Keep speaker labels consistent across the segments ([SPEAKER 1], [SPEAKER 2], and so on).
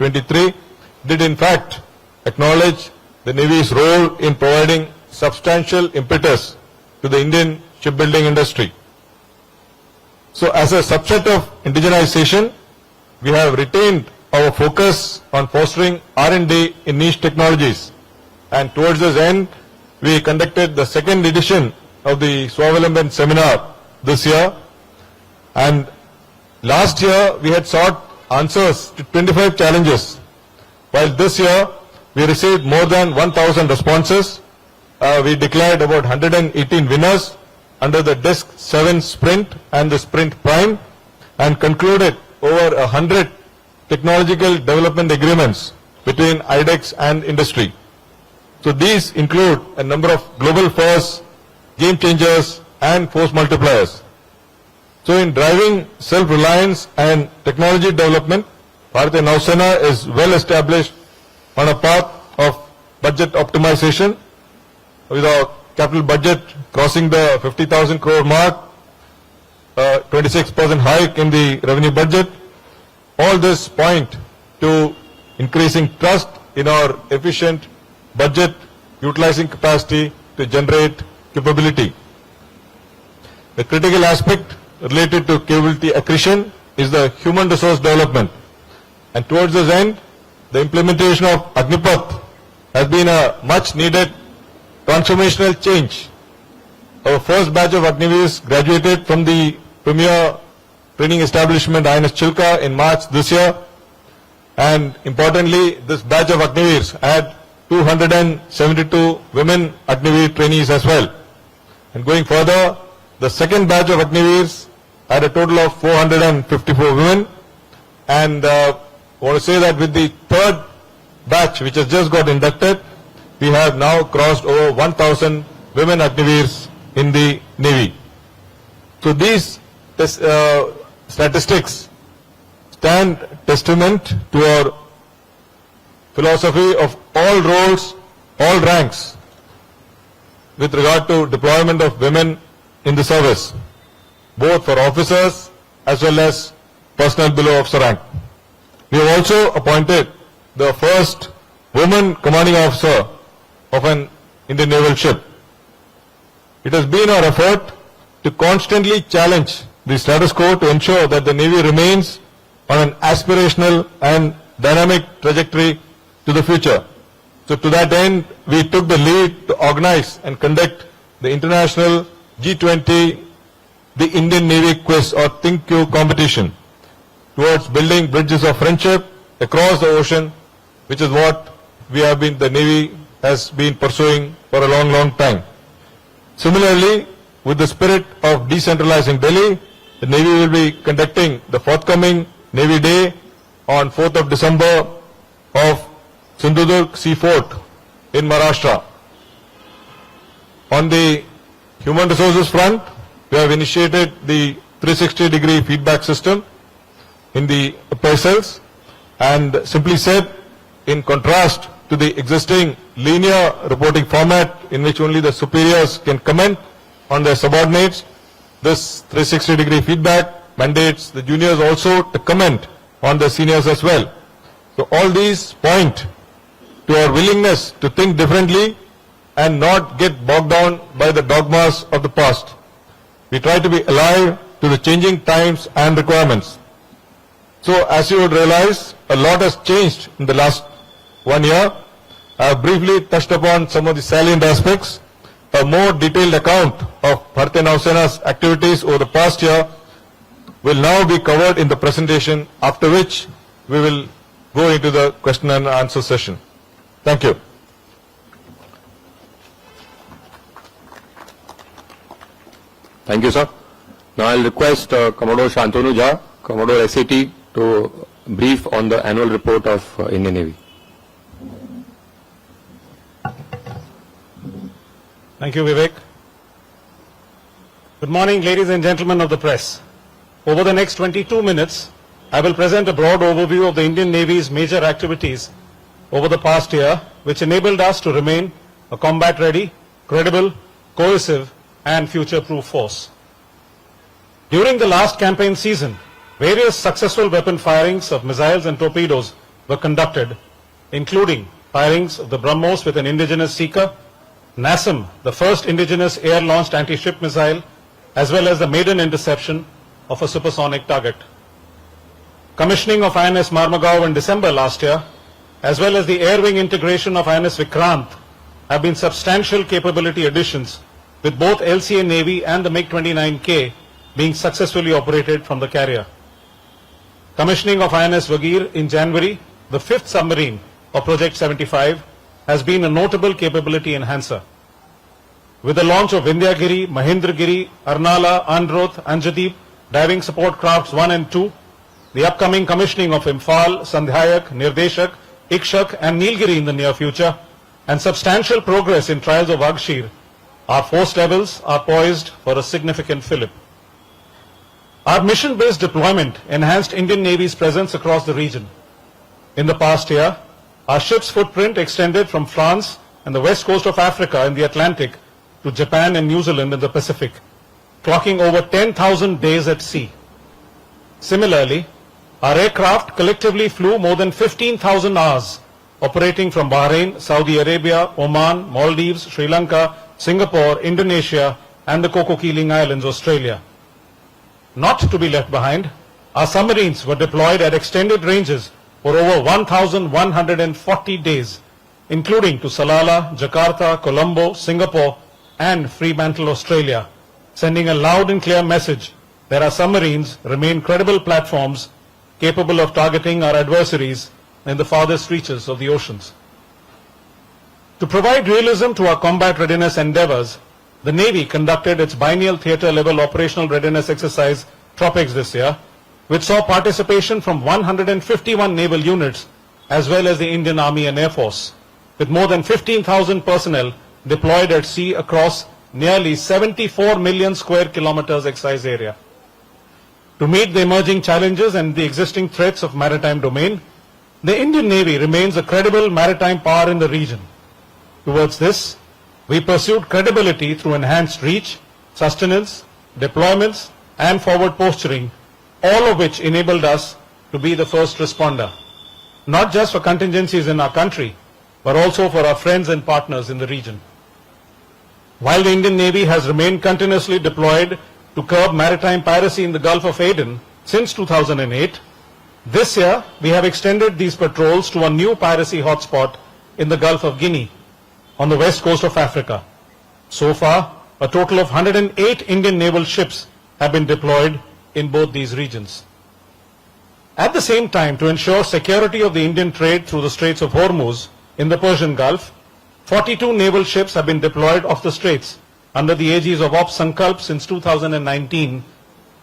[SPEAKER 1] 23 did in fact acknowledge the Navy's role in providing substantial impetus to the Indian shipbuilding industry. So as a subset of indigenization, we have retained our focus on fostering R&D in niche technologies. And towards this end, we conducted the second edition of the Swavalambhan seminar this year. And last year, we had sought answers to 25 challenges, while this year, we received more than 1,000 responses. We declared about 118 winners under the Disc 7 Sprint and the Sprint Prime, and concluded over 100 technological development agreements between IDEX and industry. So these include a number of global firsts, game changers, and force multipliers. So in driving self-reliance and technology development, Bharatiya Nausena is well established on a path of budget optimization, with our capital budget crossing the 50,000 crore mark, 26% hike in the revenue budget. All this point to increasing trust in our efficient budget utilizing capacity to generate capability. The critical aspect related to capability accretion is the human resource development. And towards this end, the implementation of Agnipath has been a much needed transformational change. Our first batch of Agniveers graduated from the premier training establishment INS Chilka in March this year. And importantly, this batch of Agniveers had 272 women Agniveer trainees as well. And going further, the second batch of Agniveers had a total of 454 women. And I want to say that with the third batch, which has just got inducted, we have now crossed over 1,000 women Agniveers in the Navy. So these statistics stand testament to our philosophy of all roles, all ranks, with regard to deployment of women in the service, both for officers as well as personnel below officer rank. We have also appointed the first woman commanding officer of an Indian naval ship. It has been our effort to constantly challenge the status quo to ensure that the Navy remains on an aspirational and dynamic trajectory to the future. So to that end, we took the lead to organize and conduct the international G20, the Indian Navy Quiz or Think Q competition towards building bridges of friendship across the ocean, which is what the Navy has been pursuing for a long, long time. Similarly, with the spirit of decentralizing Delhi, the Navy will be conducting the forthcoming Navy Day on 4th of December of Sindhudurg Sea Fort in Maharashtra. On the human resources front, we have initiated the 360-degree feedback system in the appraisals, and simply said, in contrast to the existing linear reporting format in which only the superiors can comment on their subordinates, this 360-degree feedback mandates the juniors also to comment on the seniors as well. So all these point to our willingness to think differently and not get bogged down by the dogmas of the past. We try to be alive to the changing times and requirements. So as you would realize, a lot has changed in the last 1 year. I have briefly touched upon some of the salient aspects. A more detailed account of Bharatiya Nausena's activities over the past year will now be covered in the presentation, after which we will go into the question and answer session. Thank you.
[SPEAKER 2] Thank you, sir. Now I'll request Commodore Shantanu Jha, Commodore SAT, to brief on the annual report of Indian Navy.
[SPEAKER 3] Thank you, Vivek. Good morning, ladies and gentlemen of the press. Over the next 22 minutes, I will present a broad overview of the Indian Navy's major activities over the past year, which enabled us to remain a combat-ready, credible, cohesive, and future-proof force. During the last campaign season, various successful weapon firings of missiles and torpedoes were conducted, including firings of the BrahMos with an indigenous seeker, NASM, the first indigenous air-launched anti-ship missile, as well as the maiden interception of a supersonic target. Commissioning of INS Marmagao in December last year, as well as the air-wing integration of INS Vikrant, have been substantial capability additions, with both LCA Navy and the MiG-29K being successfully operated from the carrier. Commissioning of INS Vagir in January, the fifth submarine of Project 75, has been a notable capability enhancer. With the launch of Vindhyagiri, Mahendragiri, Arnala, Androth, Anjadeep diving support crafts 1 and 2, the upcoming commissioning of Imphal, Sandhyayak, Nirdeshak, Ikshak and Nilgiri in the near future, and substantial progress in trials of Agshir, our force levels are poised for a significant fillip. Our mission-based deployment enhanced Indian Navy's presence across the region. In the past year, our ship's footprint extended from France and the west coast of Africa in the Atlantic to Japan and New Zealand in the Pacific, clocking over 10,000 days at sea. Similarly, our aircraft collectively flew more than 15,000 hours, operating from Bahrain, Saudi Arabia, Oman, Maldives, Sri Lanka, Singapore, Indonesia, and the Cocos Keeling Islands, Australia. Not to be left behind, our submarines were deployed at extended ranges for over 1,140 days, including to Salalah, Jakarta, Colombo, Singapore, and Fremantle, Australia, sending a loud and clear message that our submarines remain credible platforms capable of targeting our adversaries in the farthest reaches of the oceans. To provide realism to our combat readiness endeavors, the Navy conducted its biennial theatre-level operational readiness exercise Tropics this year, which saw participation from 151 naval units as well as the Indian Army and Air Force, with more than 15,000 personnel deployed at sea across nearly 74 million square kilometers exercise area. To meet the emerging challenges and the existing threats of maritime domain, the Indian Navy remains a credible maritime power in the region. Towards this, we pursued credibility through enhanced reach, sustenance, deployments, and forward posturing, all of which enabled us to be the first responder, not just for contingencies in our country, but also for our friends and partners in the region. While the Indian Navy has remained continuously deployed to curb maritime piracy in the Gulf of Aden since 2008, this year we have extended these patrols to a new piracy hotspot in the Gulf of Guinea on the west coast of Africa. So far, a total of 108 Indian naval ships have been deployed in both these regions. At the same time, to ensure security of the Indian trade through the Straits of Hormuz in the Persian Gulf, 42 naval ships have been deployed off the straits under the aegis of Ops Sankalp since 2019.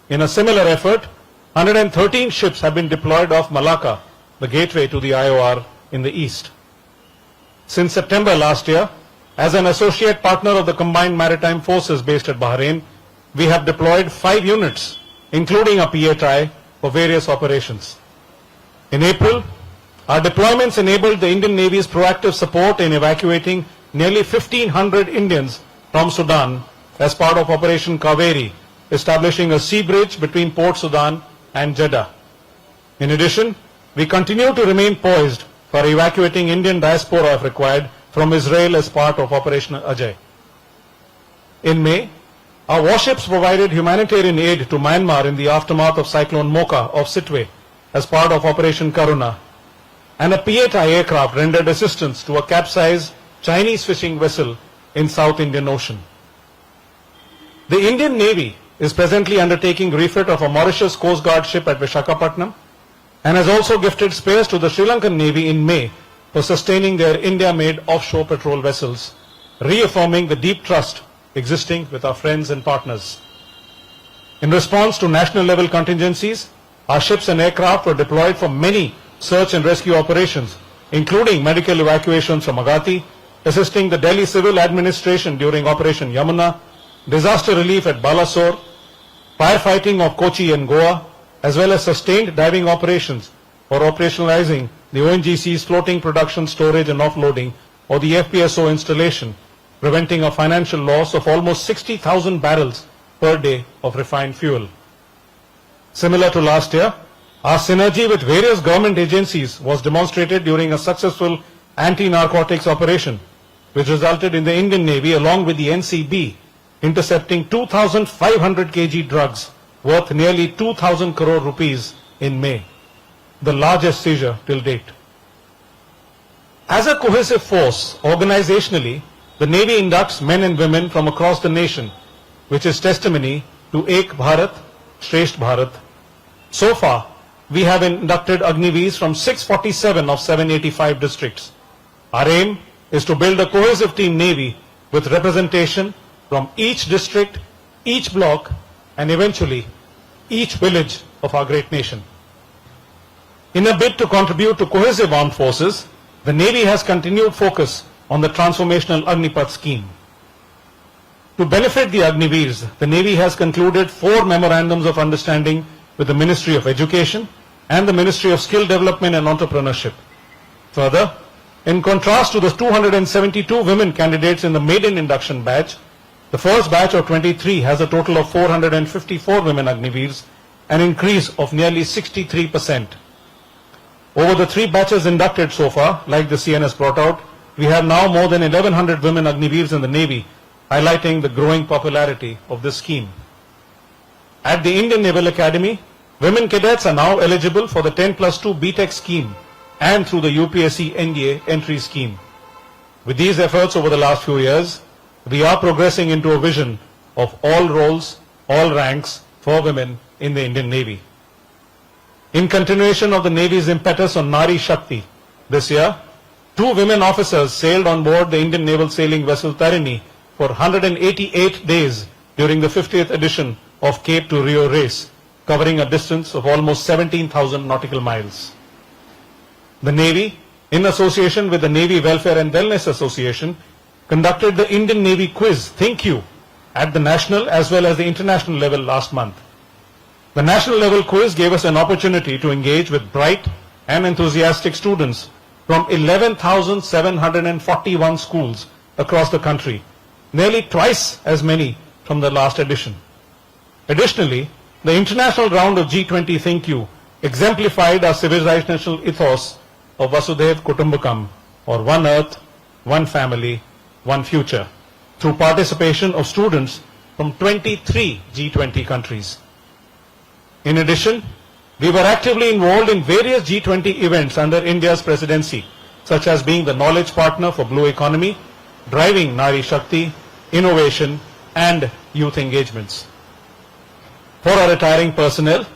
[SPEAKER 3] In a similar effort, 113 ships have been deployed off Malacca, the gateway to the IOR in the east. Since September last year, as an associate partner of the Combined Maritime Forces based at Bahrain, we have deployed 5 units, including a PHI, for various operations. In April, our deployments enabled the Indian Navy's proactive support in evacuating nearly 1,500 Indians from Sudan as part of Operation Kaveri, establishing a sea bridge between Port Sudan and Jeddah. In addition, we continue to remain poised for evacuating Indian diaspora if required from Israel as part of Operation Ajay. In May, our warships provided humanitarian aid to Myanmar in the aftermath of Cyclone Mocha off Sittwe as part of Operation Karuna, and a PHI aircraft rendered assistance to a capsized Chinese fishing vessel in South Indian Ocean. The Indian Navy is presently undertaking refit of a Mauritius Coast Guard ship at Visakhapatnam and has also gifted spares to the Sri Lankan Navy in May for sustaining their India-made offshore patrol vessels, reaffirming the deep trust existing with our friends and partners. In response to national level contingencies, our ships and aircraft were deployed for many search and rescue operations, including medical evacuations from Agati, assisting the Delhi Civil Administration during Operation Yamuna, disaster relief at Balasore, firefighting of Kochi and Goa, as well as sustained diving operations for operationalizing the ONGC's floating production, storage and offloading, or the FPSO installation, preventing a financial loss of almost 60,000 barrels per day of refined fuel. Similar to last year, Our synergy with various government agencies was demonstrated during a successful anti-narcotics operation, which resulted in the Indian Navy along with the NCB intercepting 2,500 kg drugs worth nearly 2,000 crore rupees in May, the largest seizure till date. As a cohesive force, organizationally, the Navy inducts men and women from across the nation, which is testimony to Ek Bharat, Shresht Bharat. So far, we have inducted Agniveers from 647 of 785 districts. Our aim is to build a cohesive team Navy with representation from each district, each block, and eventually each village of our great nation. In a bid to contribute to cohesive armed forces, the Navy has continued focus on the transformational Agnipath scheme. To benefit the Agniveers, the Navy has concluded 4 memorandums of understanding with the Ministry of Education and the Ministry of Skill Development and Entrepreneurship. Further, in contrast to the 272 women candidates in the maiden induction batch, the first batch of 23 has a total of 454 women Agniveers, an increase of nearly 63%. Over the 3 batches inducted so far, like the CNS brought out, we have now more than 1100 women Agniveers in the Navy, highlighting the growing popularity of this scheme. At the Indian Naval Academy, women cadets are now eligible for the 10+2 BTEC scheme and through the UPSC NDA entry scheme. With these efforts over the last few years, we are progressing into a vision of all roles, all ranks for women in the Indian Navy. In continuation of the Navy's impetus on Nari Shakti, this year, 2 women officers sailed on board the Indian naval sailing vessel Tarini for 188 days during the 50th edition of Cape to Rio race, covering a distance of almost 17,000 nautical miles. The Navy, in association with the Navy Welfare and Wellness Association, conducted the Indian Navy quiz Think You at the national as well as the international level last month. The national level quiz gave us an opportunity to engage with bright and enthusiastic students from 11,741 schools across the country, nearly twice as many from the last edition. Additionally, the international round of G20 Think You exemplified our civilizational ethos of Vasudhaiv Kutumbakam, or one earth, one family, one future, through participation of students from 23 G20 countries. In addition, we were actively involved in various G20 events under India's presidency, such as being the knowledge partner for Blue Economy, driving Nari Shakti, innovation, and youth engagements. For our retiring personnel,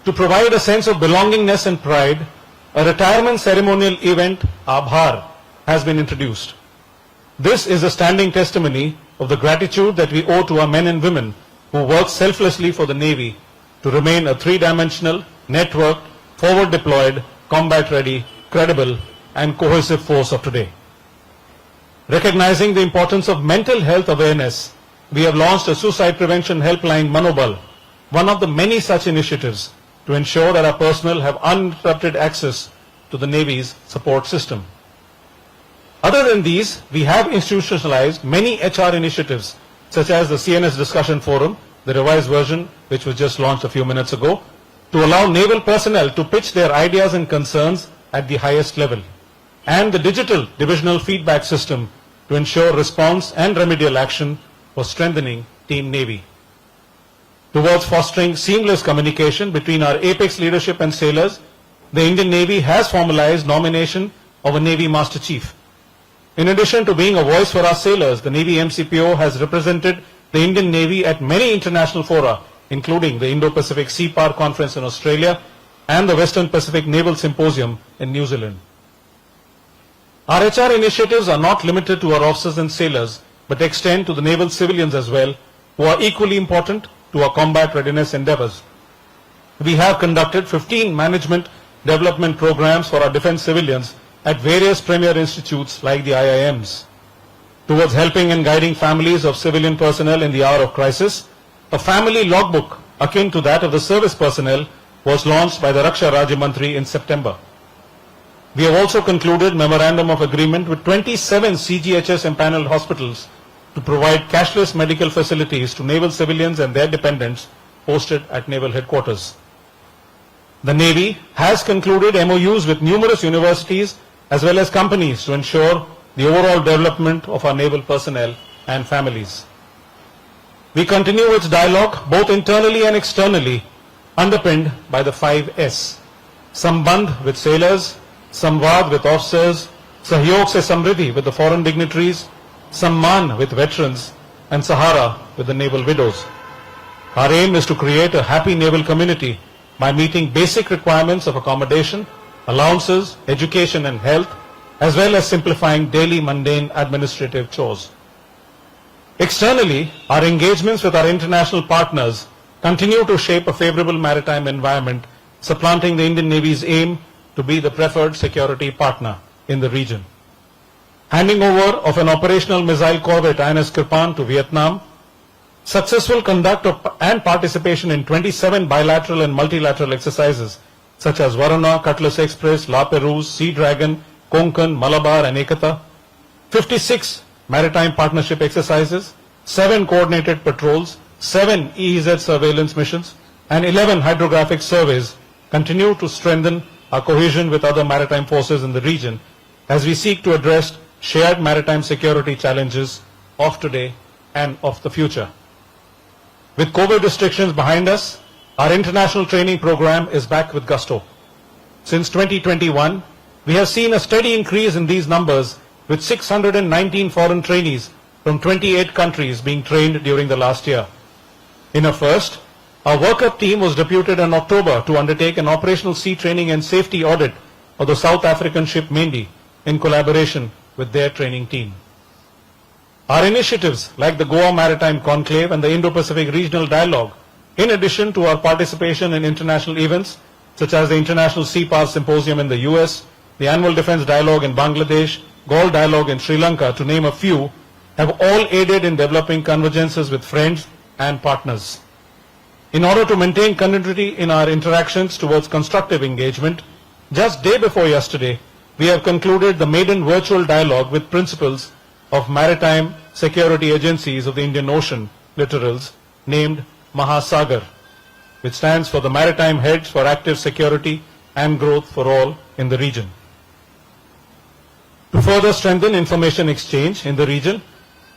[SPEAKER 3] to provide a sense of belongingness and pride, a retirement ceremonial event, Abhar, has been introduced. This is a standing testimony of the gratitude that we owe to our men and women who work selflessly for the Navy to remain a 3-dimensional, networked, forward-deployed, combat-ready, credible, and cohesive force of today. Recognizing the importance of mental health awareness, we have launched a suicide prevention helpline Manobal, one of the many such initiatives to ensure that our personnel have uninterrupted access to the Navy's support system. Other than these, we have institutionalized many HR initiatives, such as the CNS Discussion Forum, the revised version which was just launched a few minutes ago, to allow naval personnel to pitch their ideas and concerns at the highest level, and the digital divisional feedback system to ensure response and remedial action for strengthening Team Navy. Towards fostering seamless communication between our apex leadership and sailors, the Indian Navy has formalized nomination of a Navy Master Chief. In addition to being a voice for our sailors, the Navy MCPO has represented the Indian Navy at many international fora, including the Indo-Pacific Sea Power Conference in Australia and the Western Pacific Naval Symposium in New Zealand. Our HR initiatives are not limited to our officers and sailors, but extend to the naval civilians as well, who are equally important to our combat readiness endeavors. We have conducted 15 management development programs for our defense civilians at various premier institutes like the IIMs. Towards helping and guiding families of civilian personnel in the hour of crisis, a family logbook akin to that of the service personnel was launched by the Raksha Rajya Mantri in September. We have also concluded memorandum of agreement with 27 CGHS empaneled hospitals to provide cashless medical facilities to naval civilians and their dependents posted at naval headquarters. The Navy has concluded MOUs with numerous universities as well as companies to ensure the overall development of our naval personnel and families. We continue its dialogue both internally and externally, underpinned by the 5S. Sambandh with sailors, Samvad with officers, Sahyog se Samriddhi with the foreign dignitaries, Samman with veterans, and Sahara with the naval widows. Our aim is to create a happy naval community by meeting basic requirements of accommodation, allowances, education and health, as well as simplifying daily mundane administrative chores. Externally, our engagements with our international partners continue to shape a favorable maritime environment, supplanting the Indian Navy's aim to be the preferred security partner in the region. Handing over of an operational missile corvette INS Kirpan to Vietnam, successful conduct of and participation in 27 bilateral and multilateral exercises such as Varuna, Cutlass Express, La Perouse, Sea Dragon, Konkan, Malabar and Ekata, 56 maritime partnership exercises, 7 coordinated patrols, 7 EEZ surveillance missions, and 11 hydrographic surveys continue to strengthen our cohesion with other maritime forces in the region as we seek to address shared maritime security challenges of today and of the future. With COVID restrictions behind us, our international training program is back with gusto. Since 2021, we have seen a steady increase in these numbers, with 619 foreign trainees from 28 countries being trained during the last year. In a first, our workup team was deputed in October to undertake an operational sea training and safety audit of the South African ship Mendi in collaboration with their training team. Our initiatives like the Goa Maritime Conclave and the Indo-Pacific Regional Dialogue, in addition to our participation in international events such as the International Sea Power Symposium in the US, the Annual Defense Dialogue in Bangladesh, Gaul Dialogue in Sri Lanka, to name a few, have all aided in developing convergences with friends and partners. In order to maintain continuity in our interactions towards constructive engagement, just day before yesterday, we have concluded the maiden virtual dialogue with principals of maritime security agencies of the Indian Ocean littorals named Mahasagar, which stands for the Maritime Heads for Active Security and Growth for All in the region. To further strengthen information exchange in the region,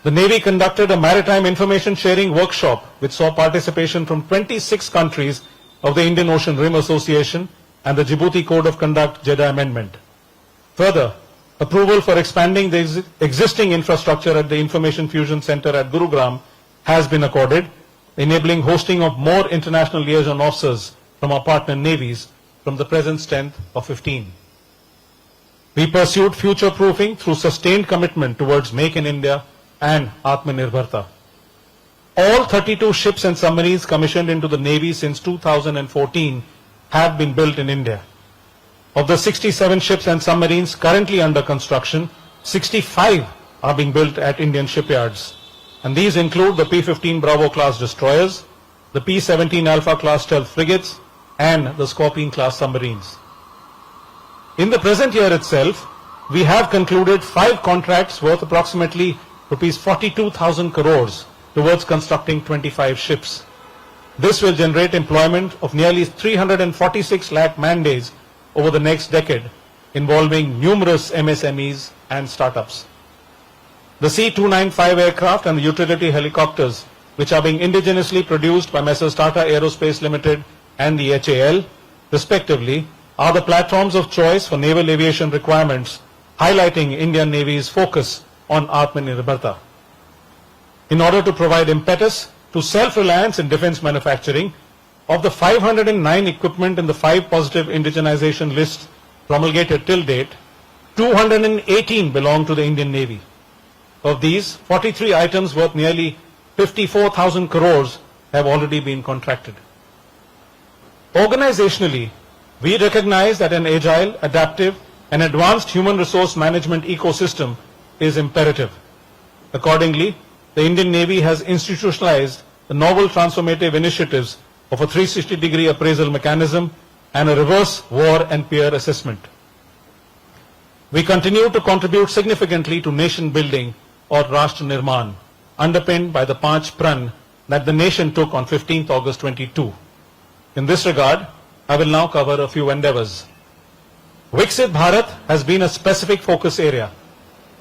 [SPEAKER 3] the Navy conducted a maritime information sharing workshop which saw participation from 26 countries of the Indian Ocean Rim Association and the Djibouti Code of Conduct JEDA Amendment. Further, approval for expanding the existing infrastructure at the Information Fusion Center at Gurugram has been accorded, enabling hosting of more international liaison officers from our partner navies from the present strength of 15. We pursued future-proofing through sustained commitment towards Make in India and Atmanirbharta. All 32 ships and submarines commissioned into the Navy since 2014 have been built in India. Of the 67 ships and submarines currently under construction, 65 are being built at Indian shipyards. And these include the P-15 Bravo class destroyers, the P-17 Alpha class stealth frigates, and the Scorpion class submarines. In the present year itself, we have concluded 5 contracts worth approximately rupees 42,000 crores towards constructing 25 ships. This will generate employment of nearly 346 lakh man-days over the next decade, involving numerous MSMEs and startups. The C-295 aircraft and the utility helicopters, which are being indigenously produced by Messrs. Tata Aerospace Limited and the HAL, respectively, are the platforms of choice for naval aviation requirements, highlighting Indian Navy's focus on Atmanirbharta. In order to provide impetus to self-reliance in defense manufacturing, of the 509 equipment in the 5 positive indigenization lists promulgated till date, 218 belong to the Indian Navy. Of these, 43 items worth nearly 54,000 crores have already been contracted. Organizationally, we recognize that an agile, adaptive, and advanced human resource management ecosystem is imperative. Accordingly, the Indian Navy has institutionalized the novel transformative initiatives of a 360-degree appraisal mechanism and a reverse war and peer assessment. We continue to contribute significantly to nation building or Rashtra Nirman, underpinned by the Panch Pran that the nation took on 15th August 22. In this regard, I will now cover a few endeavors. Viksit Bharat has been a specific focus area,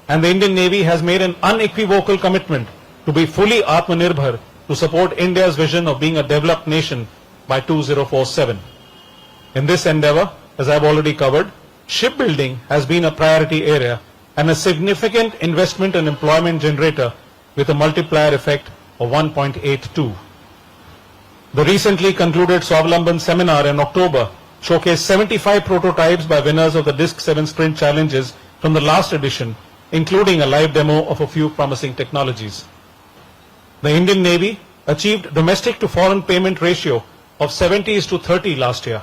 [SPEAKER 3] and the Indian Navy has made an unequivocal commitment to be fully Atmanirbhar to support India's vision of being a developed nation by 2047. In this endeavor, as I have already covered, shipbuilding has been a priority area and a significant investment and employment generator with a multiplier effect of 1.82. The recently concluded Swavalamban seminar in October showcased 75 prototypes by winners of the Disc 7 Sprint challenges from the last edition, including a live demo of a few promising technologies. The Indian Navy achieved domestic to foreign payment ratio of 70:30 last year.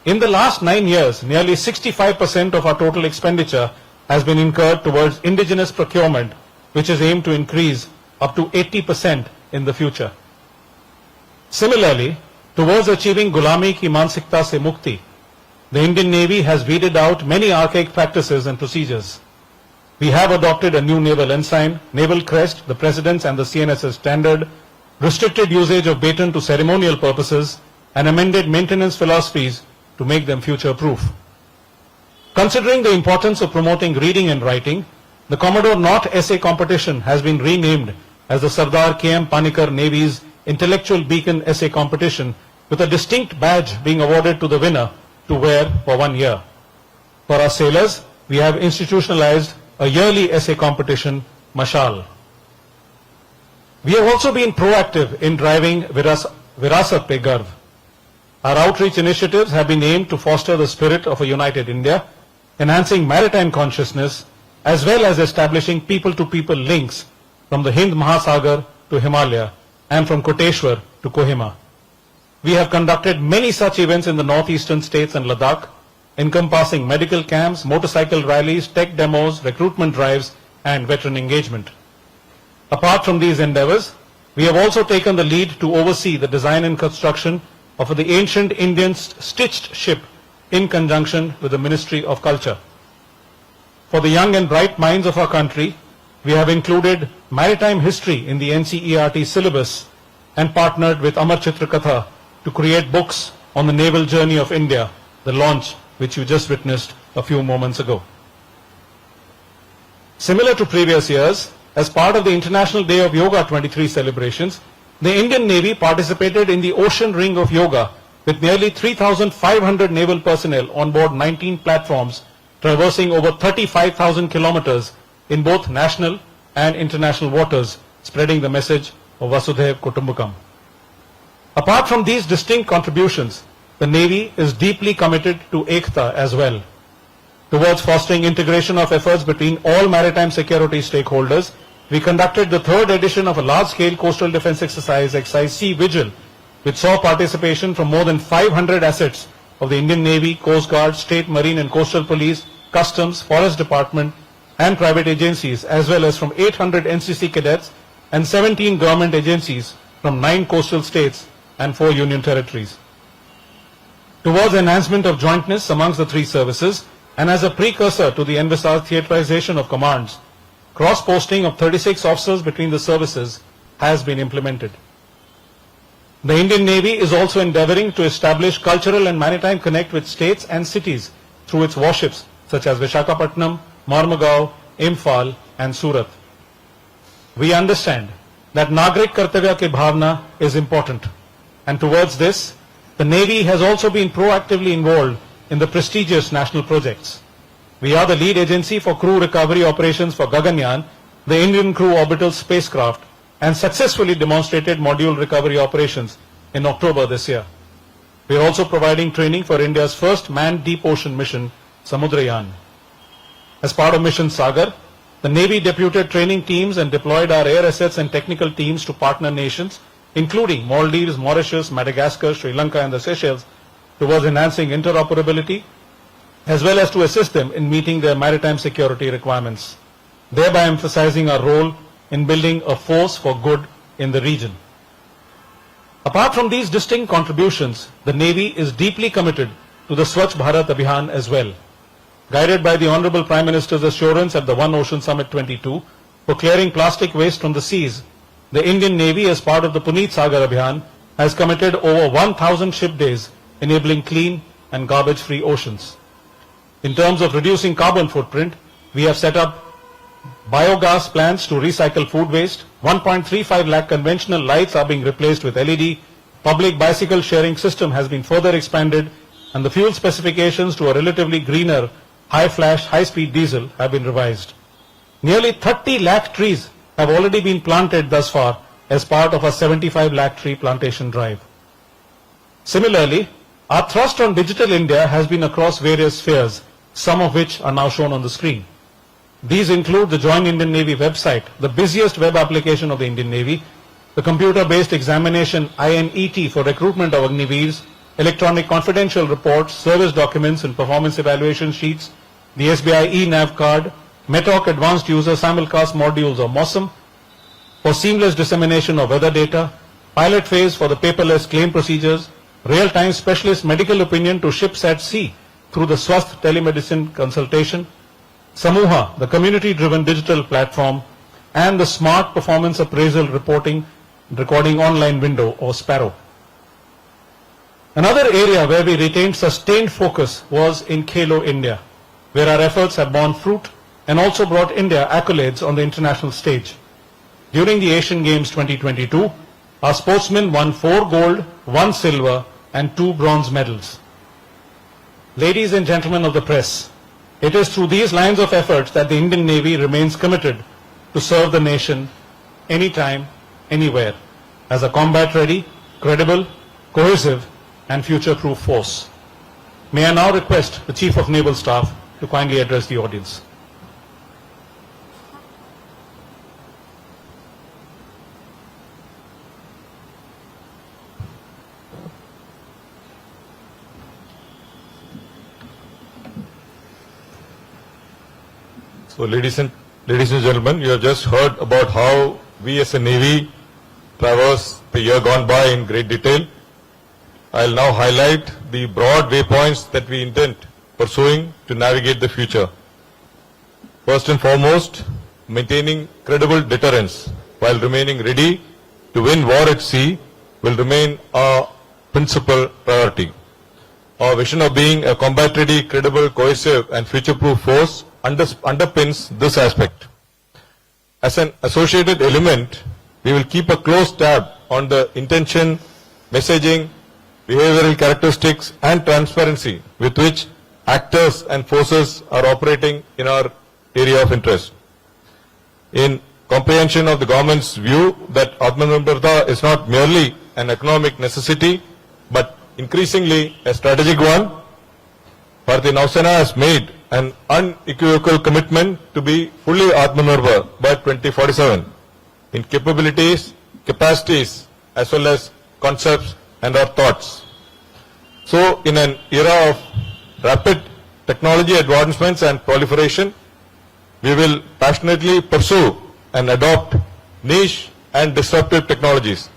[SPEAKER 3] In the last 9 years, nearly 65% of our total expenditure has been incurred towards indigenous procurement, which is aimed to increase up to 80% in the future. Similarly, towards achieving Gulami ki Mansikta se Mukti, the Indian Navy has weeded out many archaic practices and procedures. We have adopted a new naval ensign, naval crest, the President's and the CNSS standard, restricted usage of baton to ceremonial purposes, and amended maintenance philosophies to make them future-proof. Considering the importance of promoting reading and writing, the Commodore Knott Essay Competition has been renamed as the Sardar K.M. Panikkar Navy's Intellectual Beacon Essay Competition, with a distinct badge being awarded to the winner to wear for 1 year. For our sailors, we have institutionalized a yearly essay competition, Mashal. We have also been proactive in driving Virasat Pe Garv. Our outreach initiatives have been aimed to foster the spirit of a united India, enhancing maritime consciousness, as well as establishing people-to-people links from the Hind Mahasagar to Himalaya and from Koteshwar to Kohima. We have conducted many such events in the northeastern states and Ladakh, encompassing medical camps, motorcycle rallies, tech demos, recruitment drives, and veteran engagement. Apart from these endeavors, we have also taken the lead to oversee the design and construction of the ancient Indian stitched ship in conjunction with the Ministry of Culture. For the young and bright minds of our country, we have included maritime history in the NCERT syllabus and partnered with Amar Chitra Katha to create books on the naval journey of India, the launch which you just witnessed a few moments ago. Similar to previous years, as part of the International Day of Yoga 23 celebrations, the Indian Navy participated in the Ocean Ring of Yoga with nearly 3,500 naval personnel on board 19 platforms, traversing over 35,000 kilometers in both national and international waters, spreading the message of Vasudhaiv Kutumbakam. Apart from these distinct contributions, the Navy is deeply committed to Ekta as well. Towards fostering integration of efforts between all maritime security stakeholders, we conducted the third edition of a large-scale coastal defense exercise Sea Vigil, which saw participation from more than 500 assets of the Indian Navy, Coast Guard, State Marine and Coastal Police, Customs, Forest Department, and private agencies, as well as from 800 NCC cadets and 17 government agencies from 9 coastal states and 4 union territories. Towards enhancement of jointness amongst the three services, and as a precursor to the envisaged theaterization of commands, cross-posting of 36 officers between the services has been implemented. The Indian Navy is also endeavoring to establish cultural and maritime connect with states and cities through its warships such as Visakhapatnam, Marmugao, Imphal, and Surat. We understand that Nagrik Kartavya ki Bhavna is important, and towards this, the Navy has also been proactively involved in the prestigious national projects. We are the lead agency for crew recovery operations for Gaganyaan, the Indian Crew Orbital spacecraft, and successfully demonstrated module recovery operations in October this year. We are also providing training for India's first manned deep ocean mission, Samudrayan. As part of Mission Sagar, the Navy deputed training teams and deployed our air assets and technical teams to partner nations, including Maldives, Mauritius, Madagascar, Sri Lanka, and the Seychelles, towards enhancing interoperability, as well as to assist them in meeting their maritime security requirements, thereby emphasizing our role in building a force for good in the region. Apart from these distinct contributions, the Navy is deeply committed to the Swachh Bharat Abhiyan as well. Guided by the Honorable Prime Minister's assurance at the One Ocean Summit 22 for clearing plastic waste from the seas, the Indian Navy, as part of the Puneet Sagar Abhiyan, has committed over 1,000 ship days enabling clean and garbage-free oceans. In terms of reducing carbon footprint, we have set up biogas plants to recycle food waste. 1.35 lakh conventional lights are being replaced with LED. Public bicycle sharing system has been further expanded, and the fuel specifications to a relatively greener, high-flash, high-speed diesel have been revised. Nearly 30 lakh trees have already been planted thus far as part of a 75 lakh tree plantation drive. Similarly, our thrust on Digital India has been across various spheres, some of which are now shown on the screen. These include the Joint Indian Navy website, the busiest web application of the Indian Navy, the computer-based examination INET for recruitment of Agniveers, electronic confidential reports, service documents and performance evaluation sheets, the SBI eNav card, METOC Advanced User Simulcast Modules or MOSM, for seamless dissemination of weather data, pilot phase for the paperless claim procedures, real-time specialist medical opinion to ships at sea through the Swasth telemedicine consultation, Samuha, the community-driven digital platform, and the Smart Performance Appraisal Recording Online Window or Sparrow. Another area where we retained sustained focus was in Khelo India, where our efforts have borne fruit and also brought India accolades on the international stage. During the Asian Games 2022, our sportsmen won 4 gold, 1 silver and 2 bronze medals. Ladies and gentlemen of the press, it is through these lines of efforts that the Indian Navy remains committed to serve the nation anytime, anywhere, as a combat-ready, credible, cohesive and future-proof force. May I now request the Chief of Naval Staff to kindly address the audience.
[SPEAKER 1] So ladies and gentlemen, you have just heard about how we as a Navy traverse the year gone by in great detail. I'll now highlight the broad waypoints that we intend pursuing to navigate the future. First and foremost, maintaining credible deterrence while remaining ready to win war at sea will remain our principal priority. Our vision of being a combat-ready, credible, cohesive and future-proof force underpins this aspect. As an associated element, we will keep a close tab on the intention, messaging, behavioral characteristics and transparency with which actors and forces are operating in our area of interest. In comprehension of the government's view that Atmanirbharta is not merely an economic necessity but increasingly a strategic one, Bharatiya Nausena has made an unequivocal commitment to be fully Atmanirbhar by 2047 in capabilities, capacities as well as concepts and our thoughts. So in an era of rapid technology advancements and proliferation, we will passionately pursue and adopt niche and disruptive technologies.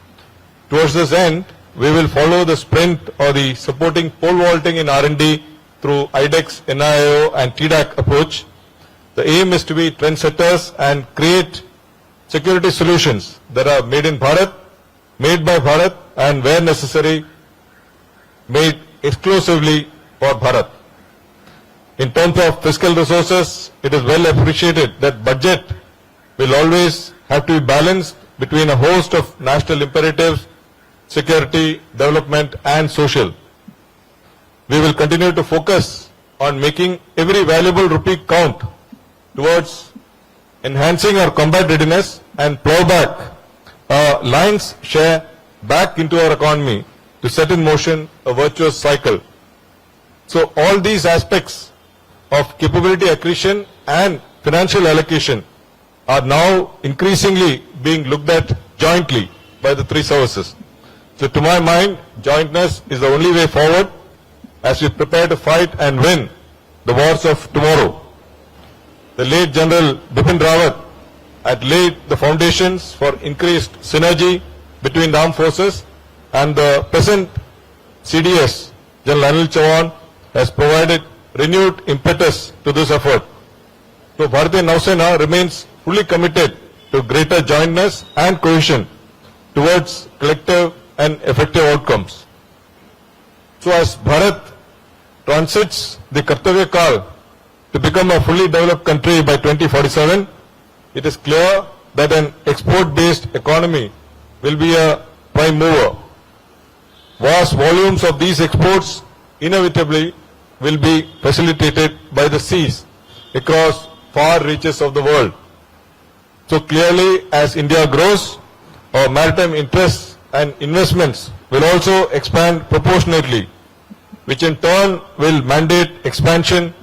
[SPEAKER 1] Towards this end, we will follow the sprint or the supporting pole vaulting in R&D through IDEX, NIO and TDAC approach. The aim is to be trendsetters and create security solutions that are made in Bharat, made by Bharat and where necessary, made exclusively for Bharat. In terms of fiscal resources, it is well appreciated that budget will always have to be balanced between a host of national imperatives, security, development and social. We will continue to focus on making every valuable rupee count towards enhancing our combat readiness and plow back our lion's share back into our economy to set in motion a virtuous cycle. So all these aspects of capability accretion and financial allocation are now increasingly being looked at jointly by the three services. So to my mind, jointness is the only way forward as we prepare to fight and win the wars of tomorrow. The late General Bipin Rawat had laid the foundations for increased synergy between the armed forces, and the present CDS, General Anil Chauhan, has provided renewed impetus to this effort. So Bharatiya Nausena remains fully committed to greater jointness and cohesion towards collective and effective outcomes. So as Bharat transits the Kartavya Kal to become a fully developed country by 2047, it is clear that an export-based economy will be a prime mover. Vast volumes of these exports inevitably will be facilitated by the seas across far reaches of the world. So clearly, as India grows, our maritime interests and investments will also expand proportionately, which in turn will mandate expansion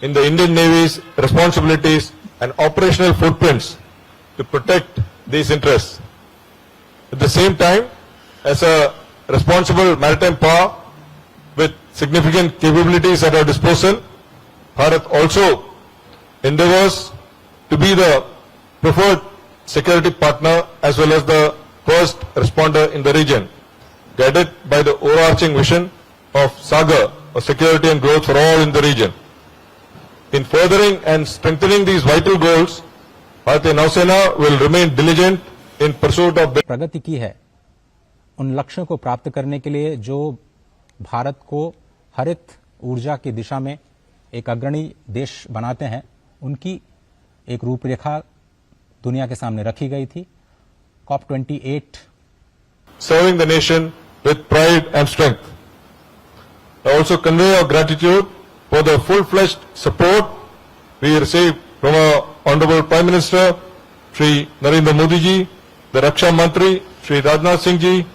[SPEAKER 1] in the Indian Navy's responsibilities and operational footprints to protect these interests. At the same time, as a responsible maritime power with significant capabilities at our disposal, Bharat also endeavors to be the preferred security partner as well as the first responder in the region, guided by the overarching vision of Sagar, or security and growth for all in the region. In furthering and strengthening these vital goals, Bharatiya Nausena will remain diligent in pursuit of
[SPEAKER 4] प्रगति की है उन लक्ष्यों को प्राप्त करने के लिए जो भारत को हरित ऊर्जा की दिशा में एक अग्रणी देश बनाते हैं, उनकी एक रूपरेखा दुनिया के सामने रखी गई थी. COP28
[SPEAKER 1] serving the nation with pride and strength. I also convey our gratitude for the full-fledged support we received from our Honorable Prime Minister, Shri Narendra Modi ji, the Raksha Mantri, Shri Rajnath Singh ji,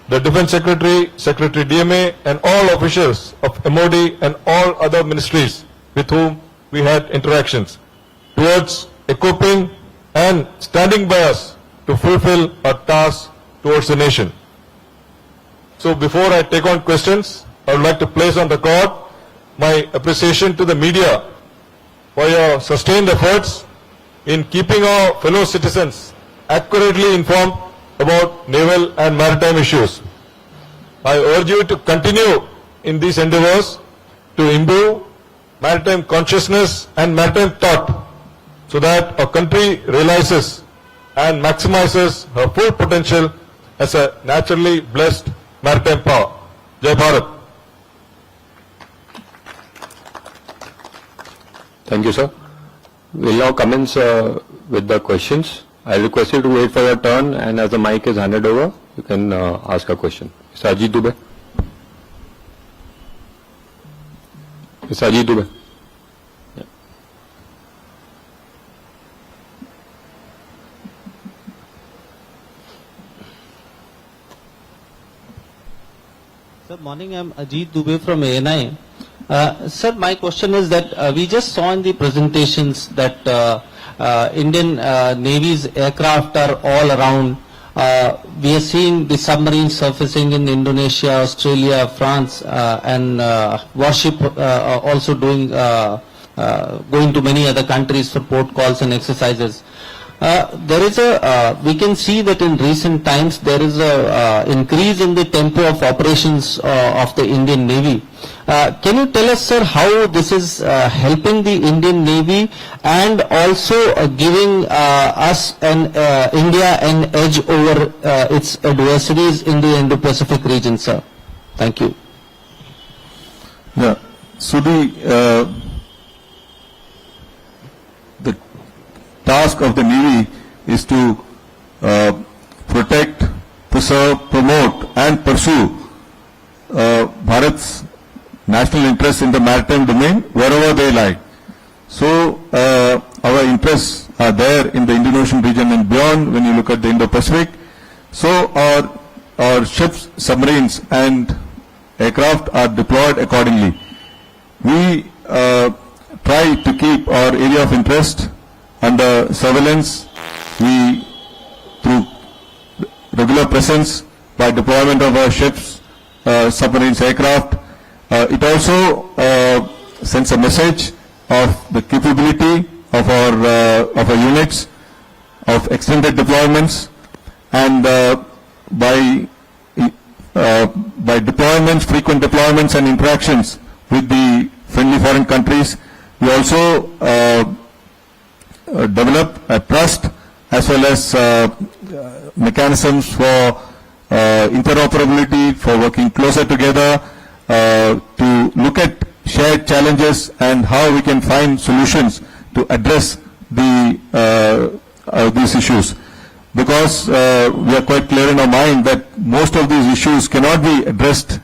[SPEAKER 1] the Defence Secretary, Secretary DMA, and all officials of MOD and all other ministries with whom we had interactions towards equipping and standing by us to fulfill our tasks towards the nation. So before I take on questions, I would like to place on record my appreciation to the media for your sustained efforts in keeping our fellow citizens accurately informed about naval and maritime issues. I urge you to continue in these endeavors to improve maritime consciousness and maritime thought so that our country realizes and maximizes her full potential as a naturally blessed maritime power. Jai Bharat.
[SPEAKER 2] Thank you, sir. We'll now commence with the questions. I'll request you to wait for your turn, and as the mic is handed over, you can ask a question. Mr. Ajit Dubey. Mr. Ajit Dubey. Yeah.
[SPEAKER 5] Sir, morning. I'm Ajit Dubey from ANI. Sir, my question is that we just saw in the presentations that Indian Navy's aircraft are all around. We are seeing the submarines surfacing in Indonesia, Australia, France, and warship also doing going to many other countries for port calls and exercises. There is we can see that in recent times there is a increase in the tempo of operations of the Indian Navy. Can you tell us, sir, how this is helping the Indian Navy and also giving us and India an edge over its adversaries in the Indo-Pacific region, sir? Thank you.
[SPEAKER 6] Yeah. So the task of the Navy is to protect, preserve, promote and pursue Bharat's national interests in the maritime domain wherever they lie. So our interests are there in the Indian Ocean region and beyond when you look at the Indo-Pacific. So our ships, submarines and aircraft are deployed accordingly. We try to keep our area of interest under surveillance. We, through regular presence by deployment of our ships, submarines, aircraft, it also sends a message of the capability of our units, of extended deployments, and by deployments, frequent deployments and interactions with the friendly foreign countries, we also develop a trust as well as mechanisms for interoperability, for working closer together, to look at shared challenges and how we can find solutions to address these issues. Because we are quite clear in our mind that most of these issues cannot be addressed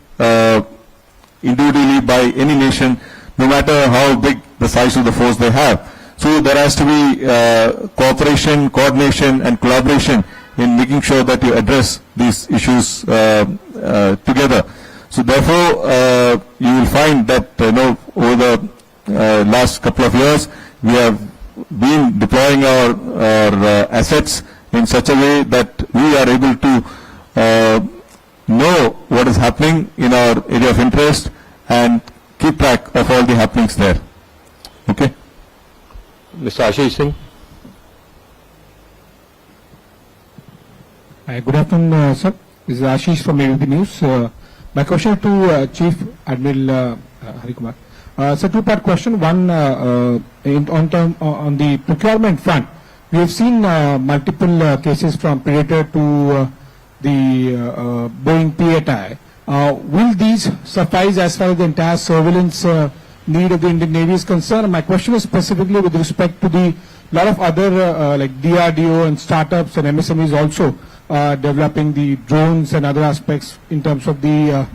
[SPEAKER 6] individually by any nation, no matter how big the size of the force they have. So there has to be cooperation, coordination and collaboration in making sure that you address these issues together. So therefore, you will find that over the last couple of years, we have been deploying our assets in such a way that we are able to know what is happening in our area of interest and keep track of all the happenings there. Okay.
[SPEAKER 2] Mr. Ashish Singh.
[SPEAKER 7] Hi, good afternoon, sir. This is Ashish from ABP News. My question to Chief Admiral Kumar. So two-part question. One, on the procurement front, we have seen multiple cases from Predator to the Boeing P-8I. Will these suffice as far as the entire surveillance need of the Indian Navy is concerned? My question is specifically with respect to the lot of other like DRDO and startups and MSMEs also developing the drones and other aspects in terms of the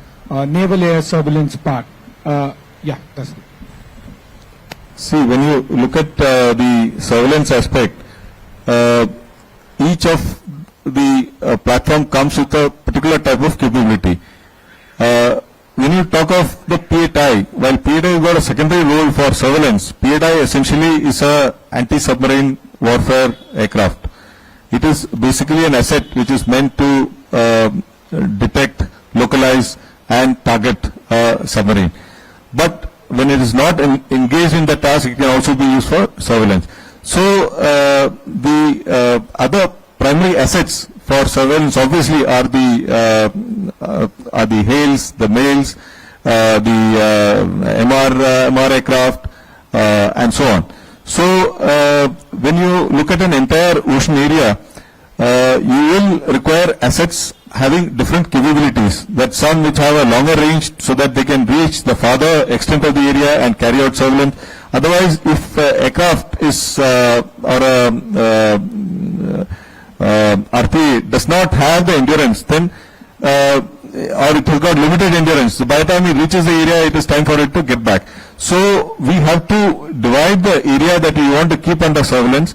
[SPEAKER 7] naval air surveillance part. Yeah, that's it.
[SPEAKER 6] See, when you look at the surveillance aspect, each of the platform comes with a particular type of capability. When you talk of the P-8I, while P-8I has got a secondary role for surveillance, P-8I essentially is a anti-submarine warfare aircraft. It is basically an asset which is meant to detect, localize and target a submarine. But when it is not engaged in the task, it can also be used for surveillance. So the other primary assets for surveillance obviously are the HALEs, the MAILs, the MR aircraft, and so on. So when you look at an entire ocean area, you will require assets having different capabilities. That some which have a longer range so that they can reach the farther extent of the area and carry out surveillance. Otherwise, if aircraft is or RP does not have the endurance, then or it has got limited endurance, so by the time it reaches the area, it is time for it to get back. So we have to divide the area that we want to keep under surveillance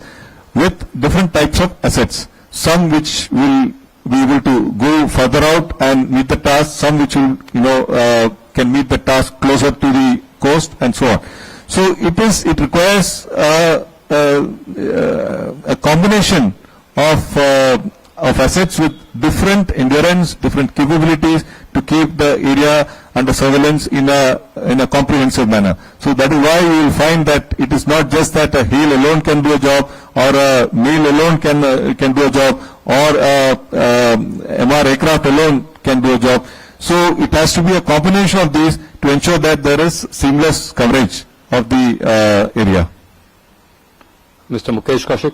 [SPEAKER 6] with different types of assets. Some which will be able to go further out and meet the task, some which will can meet the task closer to the coast and so on. So it requires a combination of assets with different endurance, different capabilities to keep the area under surveillance in a comprehensive manner. So that is why you will find that it is not just that a HALE alone can do a job, or a MAIL alone can do a job, or a MR aircraft alone can do a job. So it has to be a combination of these to ensure that there is seamless coverage of the area.
[SPEAKER 2] Mr. Mukesh Kaushik.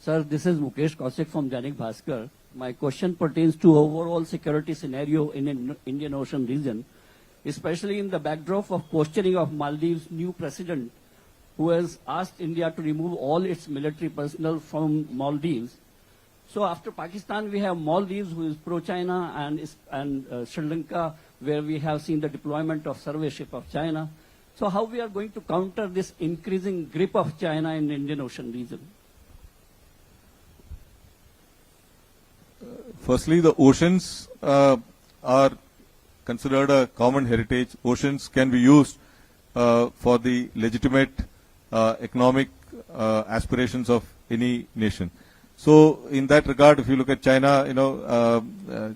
[SPEAKER 8] Sir, this is Mukesh Kaushik from Janik Bhaskar. My question pertains to overall security scenario in Indian Ocean region, especially in the backdrop of posturing of Maldives' new president, who has asked India to remove all its military personnel from Maldives. So after Pakistan, we have Maldives, who is pro-China, and Sri Lanka, where we have seen the deployment of survey ship of China. So how we are going to counter this increasing grip of China in the Indian Ocean region?
[SPEAKER 6] Firstly, the oceans are considered a common heritage. Oceans can be used for the legitimate economic aspirations of any nation. So, in that regard, if you look at China,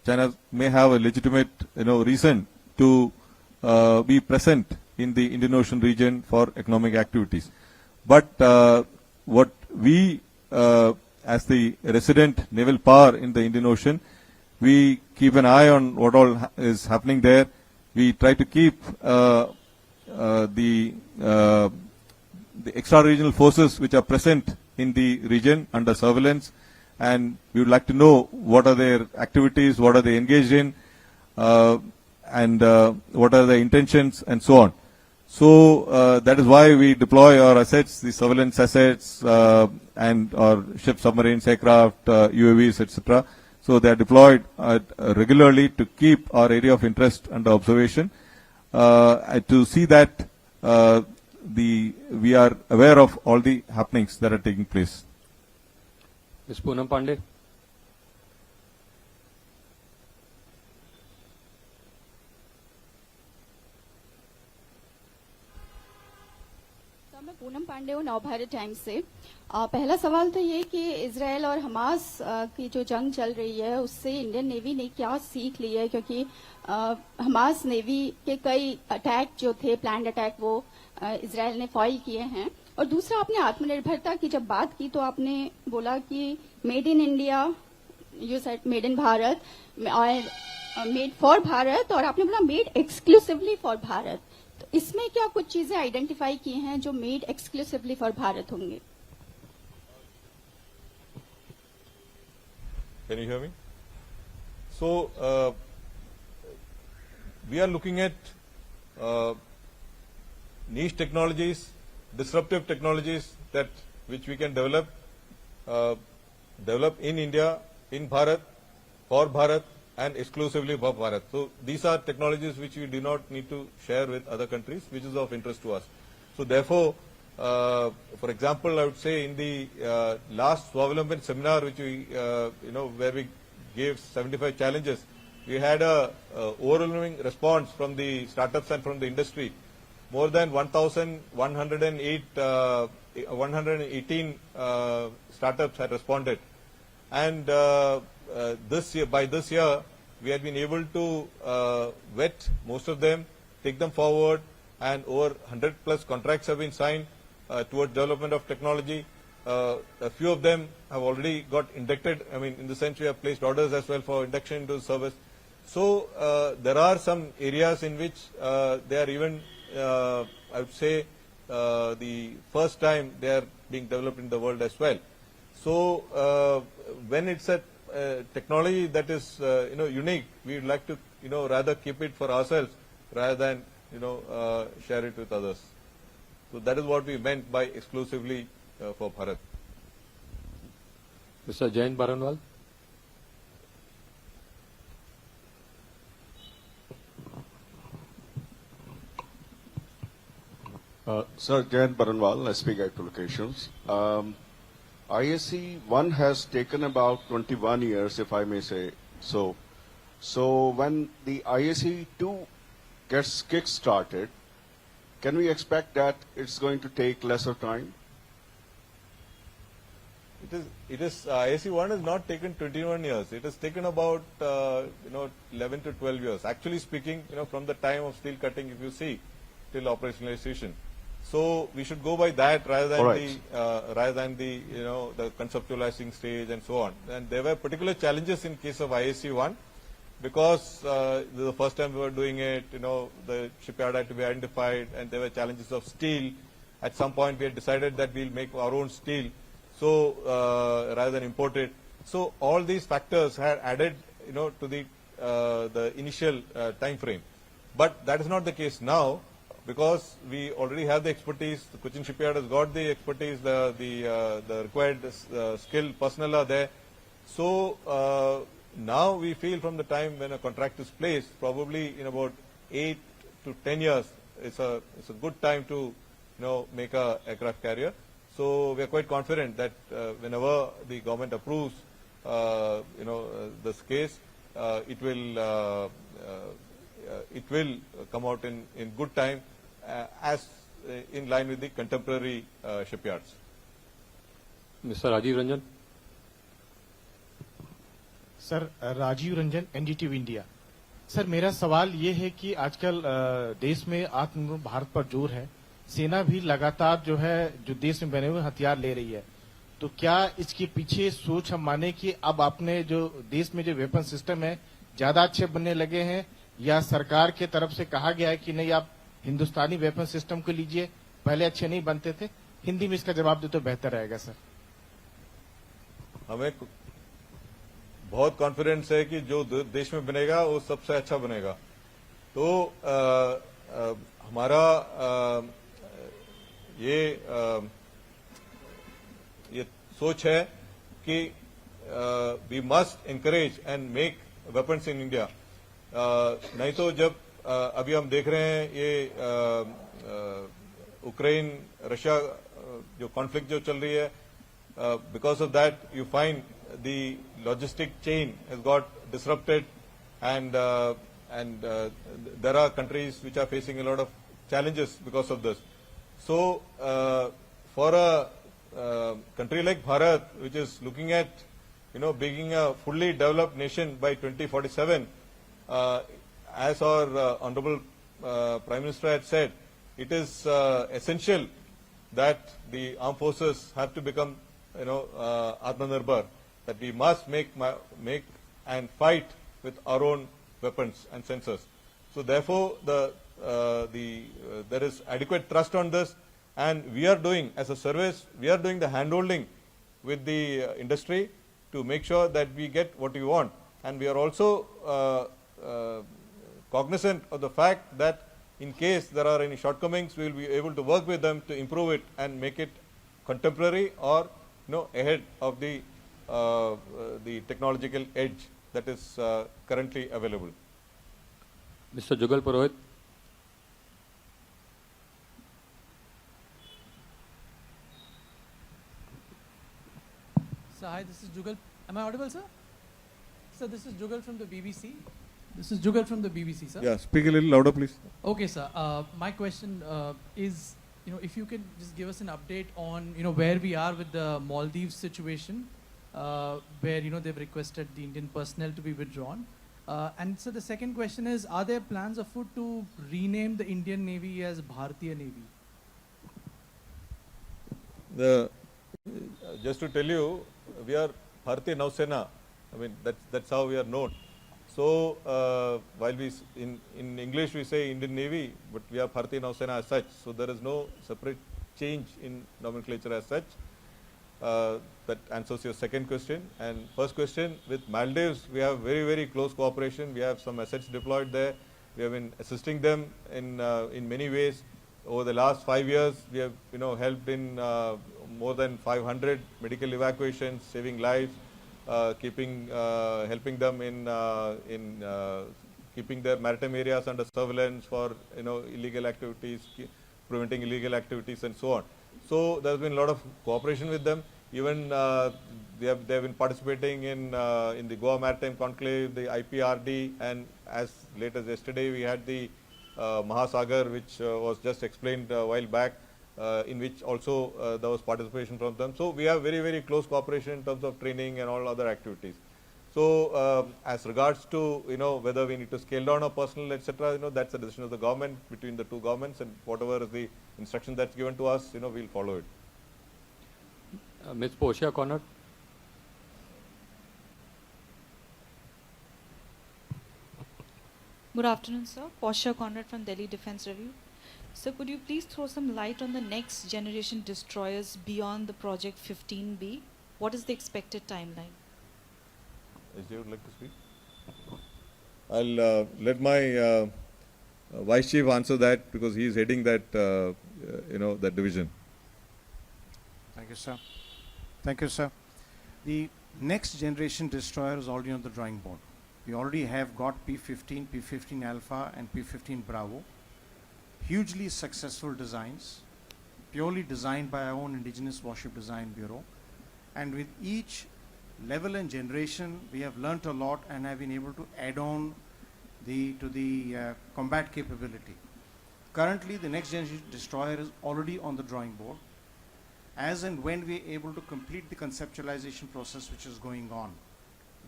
[SPEAKER 6] China may have a legitimate, reason to be present in the Indian Ocean region for economic activities. But what we as the resident naval power in the Indian Ocean, we keep an eye on what all is happening there. We try to keep the extra-regional forces which are present in the region under surveillance, and we would like to know what are their activities, what are they engaged in, and what are their intentions, and so on. So that is why we deploy our assets, the surveillance assets, and our ships, submarines, aircraft, UAVs, etc. So they are deployed regularly to keep our area of interest under observation, to see that we are aware of all the happenings that are taking place.
[SPEAKER 2] Ms. Poonam Pandey.
[SPEAKER 9] मैं पूनम पांडे हूँ Navbharat times से। पहला सवाल तो ये कि Israel और Hamas की जो जंग चल रही है उससे इंडियन नेवी ने क्या सीख ली है, क्योंकि हमास नेवी के कई अटैक जो थे प्लान्ड अटैक वो इजराइल ने फॉइल किए हैं। और दूसरा, आपने आत्मनिर्भरता की जब बात की तो आपने बोला कि made in India, you said made in Bharat और मेड फॉर भारत, और आपने बोला मेड एक्सक्लूसिवली फॉर भारत। तो इसमें क्या कुछ चीजें आइडेंटिफाई की हैं जो मेड एक्सक्लूसिवली फॉर भारत होंगे?
[SPEAKER 1] Can you hear me? So we are looking at niche technologies, disruptive technologies which we can develop in India, in Bharat, for Bharat, and exclusively for Bharat. So these are technologies which we do not need to share with other countries, which is of interest to us. So therefore, for example, I would say in the last Swavalamban seminar, which we, where we gave 75 challenges, we had a overwhelming response from the startups and from the industry. More than 118 startups had responded, and by this year we had been able to vet most of them, take them forward, and over 100 plus contracts have been signed towards development of technology. A few of them have already got inducted. I mean, in the sense we have placed orders as well for induction into service. So there are some areas in which they are even, I would say, the first time they are being developed in the world as well. So when it's a technology that is unique, we would like to rather keep it for ourselves rather than share it with others. So that is what we meant by exclusively for Bharat.
[SPEAKER 2] Mr. Jain Baranwal.
[SPEAKER 10] Sir, Jain Baranwal, SP Guide Publications. ISC-1 has taken about 21 years, if I may say so. So when the ISC-2 gets kick-started, can we expect that it's going to take lesser time?
[SPEAKER 1] It is ISC-1 has not taken 21 years. It has taken about 11 to 12 years. Actually speaking, from the time of steel cutting, if you see, till operationalization. So we should go by that rather than the the conceptualizing stage and so on. And there were particular challenges in case of ISC-1 because the first time we were doing it, the shipyard had to be identified, and there were challenges of steel. At some point, we had decided that we'll make our own steel, so rather than import it. So all these factors had added, to the initial time frame. But that is not the case now, because we already have the expertise. The Cochin shipyard has got the expertise, the required skilled personnel are there. So now we feel from the time when a contract is placed, probably in about 8 to 10 years, it's a good time to make a aircraft carrier. So we are quite confident that whenever the government approves this case, it will come out in good time, as in line with the contemporary shipyards.
[SPEAKER 2] Mr. Rajiv Ranjan.
[SPEAKER 11] Sir, Rajiv Ranjan, NDTV India. Sir, मेरा सवाल ये है कि आजकल देश में आत्मनिर्भर भारत पर जोर है, सेना भी लगातार जो देश में बने हुए हथियार ले रही है, तो क्या इसके पीछे सोच हम माने कि अब आपने जो देश में जो वेपन सिस्टम है ज्यादा अच्छे बनने लगे हैं, या सरकार के तरफ से कहा गया है कि नहीं आप हिंदुस्तानी वेपन सिस्टम को लीजिए, पहले अच्छे नहीं बनते थे? हिंदी में इसका जवाब दे तो बेहतर रहेगा सर।
[SPEAKER 1] हमें बहुत कॉन्फिडेंस है कि जो देश में बनेगा वो सबसे अच्छा बनेगा। तो हमारा ये सोच है कि we must encourage and make weapons in India. नहीं तो जब अभी हम देख रहे हैं ये यूक्रेन रशिया जो कॉन्फ्लिक्ट जो चल रही है, because of that you find the logistic chain has got disrupted, and there are countries which are facing a lot of challenges because of this. So for a country like Bharat, which is looking at being a fully developed nation by 2047, as our honorable Prime Minister had said, it is essential that the armed forces have to become Atmanirbhar, that we must make and fight with our own weapons and sensors. So therefore, there is adequate trust on this, and we are doing, as a service, we are doing the handholding with the industry to make sure that we get what we want. And we are also cognizant of the fact that in case there are any shortcomings, we will be able to work with them to improve it and make it contemporary or ahead of the technological edge that is currently available.
[SPEAKER 2] Mr. Jugal Purohit.
[SPEAKER 12] Sir, hi, this is Jugal. Am I audible, sir? Sir, this is Jugal from the BBC. This is Jugal from the BBC, sir.
[SPEAKER 1] Yeah, speak a little louder, please.
[SPEAKER 12] Okay, sir. My question is, if you can just give us an update on, where we are with the Maldives situation, where, they've requested the Indian personnel to be withdrawn. And so the second question is, are there plans afoot to rename the Indian Navy as Bharatiya Navy?
[SPEAKER 1] Just to tell you, we are Bharatiya Nausena. I mean, that's how we are known. So while we in English we say Indian Navy, but we are Bharatiya Nausena as such. So there is no separate change in nomenclature as such. That answers your second question. And first question, with Maldives, we have very, very close cooperation. We have some assets deployed there. We have been assisting them in many ways. Over the last 5 years, we have helped in more than 500 medical evacuations, saving lives, helping them in keeping their maritime areas under surveillance for illegal activities, preventing illegal activities, and so on. So there has been a lot of cooperation with them. Even they have been participating in the Goa Maritime Conclave, the IPRD, and as late as yesterday we had the Mahasagar, which was just explained a while back, in which also there was participation from them. So we have very, very close cooperation in terms of training and all other activities. So as regards to whether we need to scale down our personnel, etc., that's a decision of the government, between the two governments, and whatever is the instruction that's given to us, we'll follow it.
[SPEAKER 2] Ms. Portia Connor.
[SPEAKER 13] Good afternoon, sir. Portia Conrad from Delhi Defense Review. Sir, could you please throw some light on the next generation destroyers beyond the Project 15B? What is the expected timeline?
[SPEAKER 1] SJ would like to speak. I'll let my Vice Chief answer that, because he is heading that, that division.
[SPEAKER 14] Thank you, sir. Thank you, sir. The next generation destroyer is already on the drawing board. We already have got P-15, P-15 Alpha, and P-15 Bravo. Hugely successful designs, purely designed by our own indigenous warship design bureau. And with each level and generation, we have learnt a lot and have been able to add on to the combat capability. Currently, the next generation destroyer is already on the drawing board. As and when we are able to complete the conceptualization process which is going on,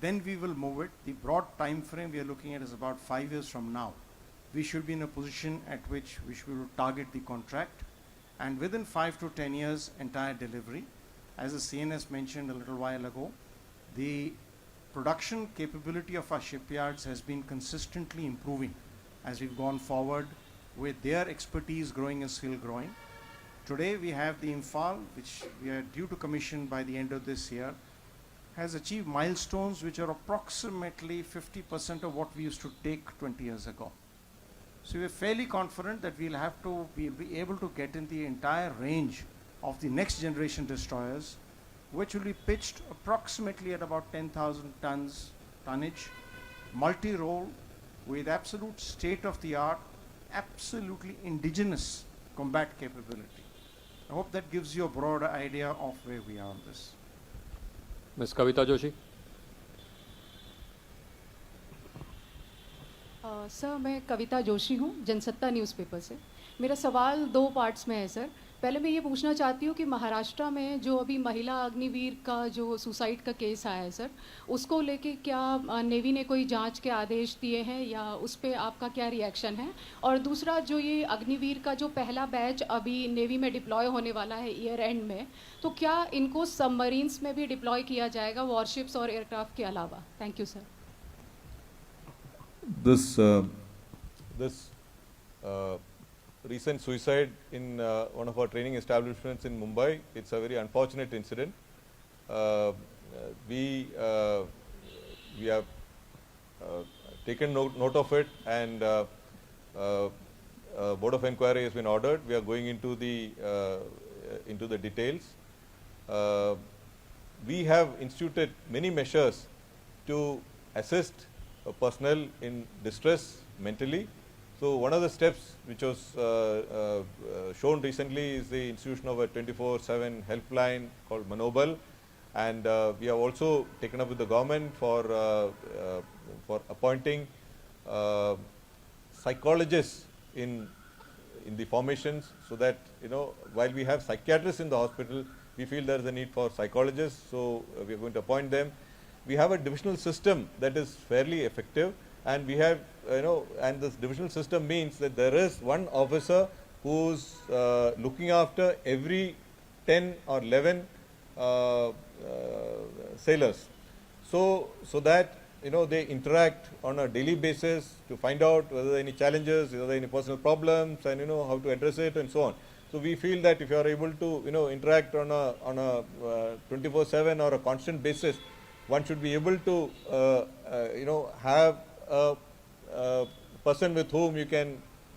[SPEAKER 14] then we will move it. The broad time frame we are looking at is about 5 years from now. We should be in a position at which we will target the contract, and within 5 to 10 years, entire delivery. As the CNS mentioned a little while ago, the production capability of our shipyards has been consistently improving as we've gone forward, with their expertise growing and skill growing. Today we have the Imphal, which we are due to commission by the end of this year. has achieved milestones which are approximately 50% of what we used to take 20 years ago. So we are fairly confident that we'll have to be able to get in the entire range of the next generation destroyers, which will be pitched approximately at about 10,000 tonnage, multi-role, with absolute state-of-the-art, absolutely indigenous combat capability. I hope that gives you a broad idea of where we are on this.
[SPEAKER 2] Ms. Kavita Joshi.
[SPEAKER 15] Sir मैं कविता जोशी हूँ Jansatta newspaper से। मेरा सवाल दो parts में है sir. पहले मैं ये पूछना चाहती हूँ कि महाराष्ट्र में जो अभी महिला अग्निवीर का जो सुसाइड का केस आया है सर, उसको लेके क्या नेवी ने कोई जांच के आदेश दिए हैं या उस पर आपका क्या रिएक्शन है? और दूसरा, जो ये अग्निवीर का जो पहला बैच अभी नेवी में डिप्लॉय होने वाला है ईयर एंड में, तो क्या इनको सबमरीन्स में भी डिप्लॉय किया जाएगा वॉरशिप्स और एयरक्राफ्ट के अलावा? Thank you sir.
[SPEAKER 1] This recent suicide in one of our training establishments in Mumbai, it's a very unfortunate incident. We have taken note of it, and board of inquiry has been ordered. We are going into the details. We have instituted many measures to assist personnel in distress mentally. So one of the steps which was shown recently is the institution of a 24/7 helpline called Manobal, and we have also taken up with the government for appointing psychologists in the formations, so that while we have psychiatrists in the hospital, we feel there is a need for psychologists, so we are going to appoint them. We have a divisional system that is fairly effective, and we have and this divisional system means that there is one officer who's looking after every 10 or 11 sailors, so that they interact on a daily basis to find out whether there are any challenges, whether there are any personal problems, and how to address it, and so on. So we feel that if you are able to interact on a 24/7 or a constant basis, one should be able to have a person with whom you can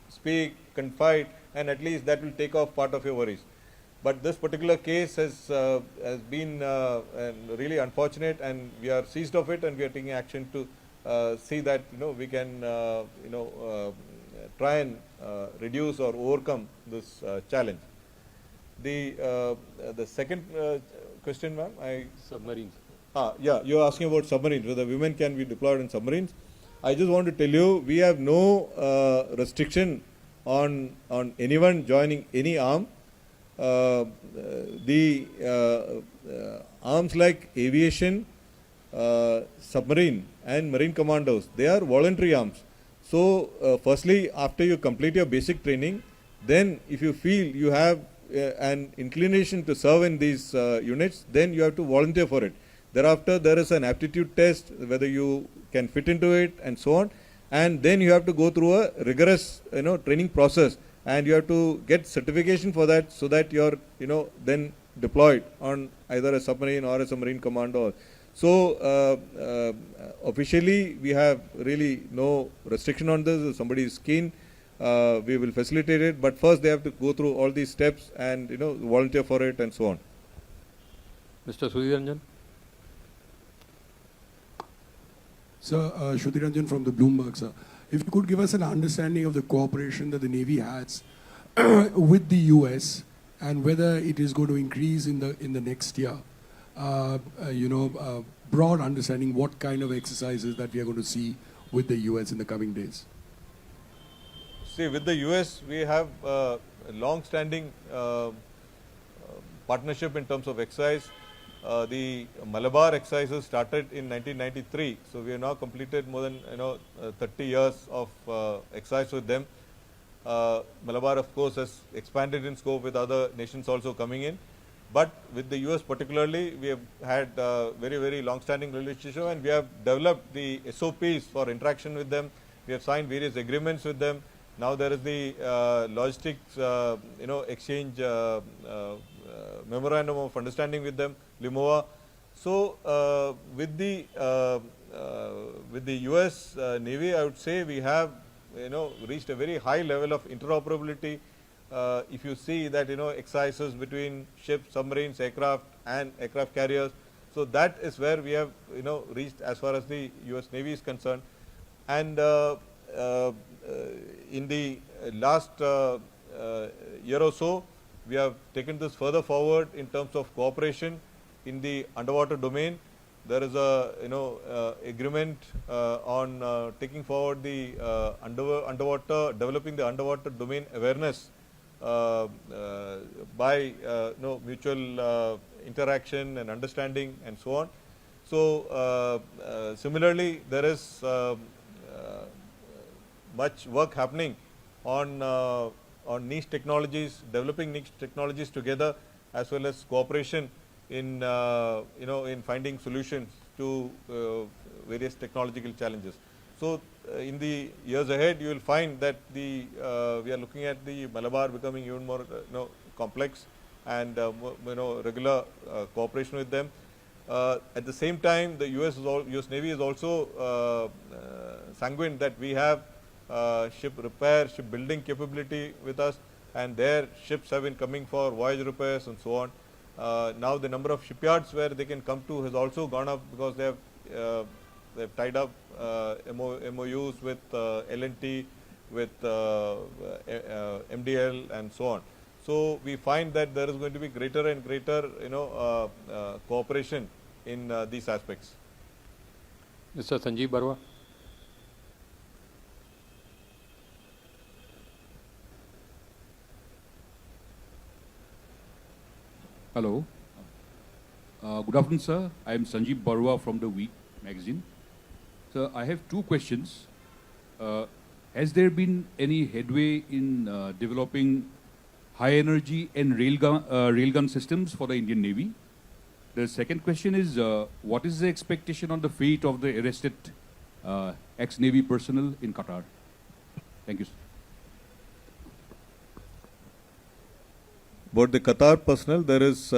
[SPEAKER 1] speak, confide, and at least that will take off part of your worries. But this particular case has been really unfortunate, and we are seized of it, and we are taking action to see that we can try and reduce or overcome this challenge. The second question, ma'am,
[SPEAKER 2] submarines.
[SPEAKER 1] Yeah, you are asking about submarines, whether women can be deployed in submarines. I just want to tell you, we have no restriction on anyone joining any arm. The arms like aviation, submarine, and marine commandos, they are voluntary arms. So firstly, after you complete your basic training, then if you feel you have an inclination to serve in these units, then you have to volunteer for it. Thereafter, there is an aptitude test, whether you can fit into it, and so on. And then you have to go through a rigorous, training process, and you have to get certification for that, so that you are, then deployed on either a submarine or a submarine commando. So officially, we have really no restriction on this. If somebody is keen, we will facilitate it. But first, they have to go through all these steps and volunteer for it, and so on.
[SPEAKER 2] Mr. Sudhiranjan.
[SPEAKER 16] Sir, Sudhiranjan from the Bloomberg, sir. If you could give us an understanding of the cooperation that the Navy has with the US, and whether it is going to increase in the next year. Broad understanding what kind of exercises that we are going to see with the US in the coming days.
[SPEAKER 1] See, with the US, we have a long-standing partnership in terms of exercise. The Malabar exercises started in 1993, so we have now completed more than 30 years of exercise with them. Malabar, of course, has expanded in scope with other nations also coming in. But with the US particularly, we have had very, very long-standing relationship, and we have developed the SOPs for interaction with them. We have signed various agreements with them. Now there is the logistics, exchange memorandum of understanding with them, LIMOA. So with the US Navy, I would say we have reached a very high level of interoperability. If you see that exercises between ships, submarines, aircraft and aircraft carriers, so that is where we have reached as far as the US Navy is concerned. And in the last year or so, we have taken this further forward in terms of cooperation in the underwater domain. There is a agreement on taking forward the underwater, developing the underwater domain awareness by mutual interaction and understanding and so on. So similarly, there is much work happening on niche technologies, developing niche technologies together, as well as cooperation in in finding solutions to various technological challenges. So in the years ahead, you will find that we are looking at the Malabar becoming even more complex, and regular cooperation with them. At the same time, the US Navy is also sanguine that we have ship repair, ship building capability with us, and their ships have been coming for voyage repairs and so on. Now the number of shipyards where they can come to has also gone up, because they have tied up MOUs with L&T, with MDL and so on. So we find that there is going to be greater and greater cooperation in these aspects.
[SPEAKER 2] Mr. Sanjeev Barwa.
[SPEAKER 17] Hello. Good afternoon, sir. I am Sanjeev Barwa from The Week magazine. Sir, I have two questions. Has there been any headway in developing high energy and railgun systems for the Indian Navy? The second question is, what is the expectation on the fate of the arrested ex-Navy personnel in Qatar? Thank you, sir.
[SPEAKER 1] About the Qatar personnel, there is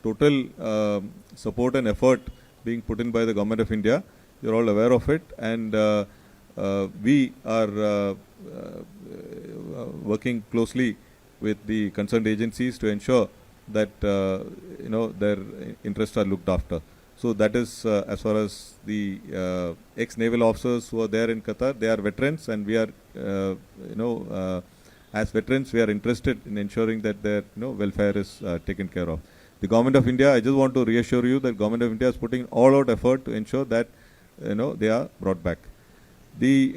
[SPEAKER 1] total support and effort being put in by the Government of India. You are all aware of it, and we are working closely with the concerned agencies to ensure that their interests are looked after. So that is as far as the ex-naval officers who are there in Qatar. They are veterans, and we are as veterans, we are interested in ensuring that their welfare is taken care of. The Government of India, I just want to reassure you that Government of India is putting all out effort to ensure that they are brought back. The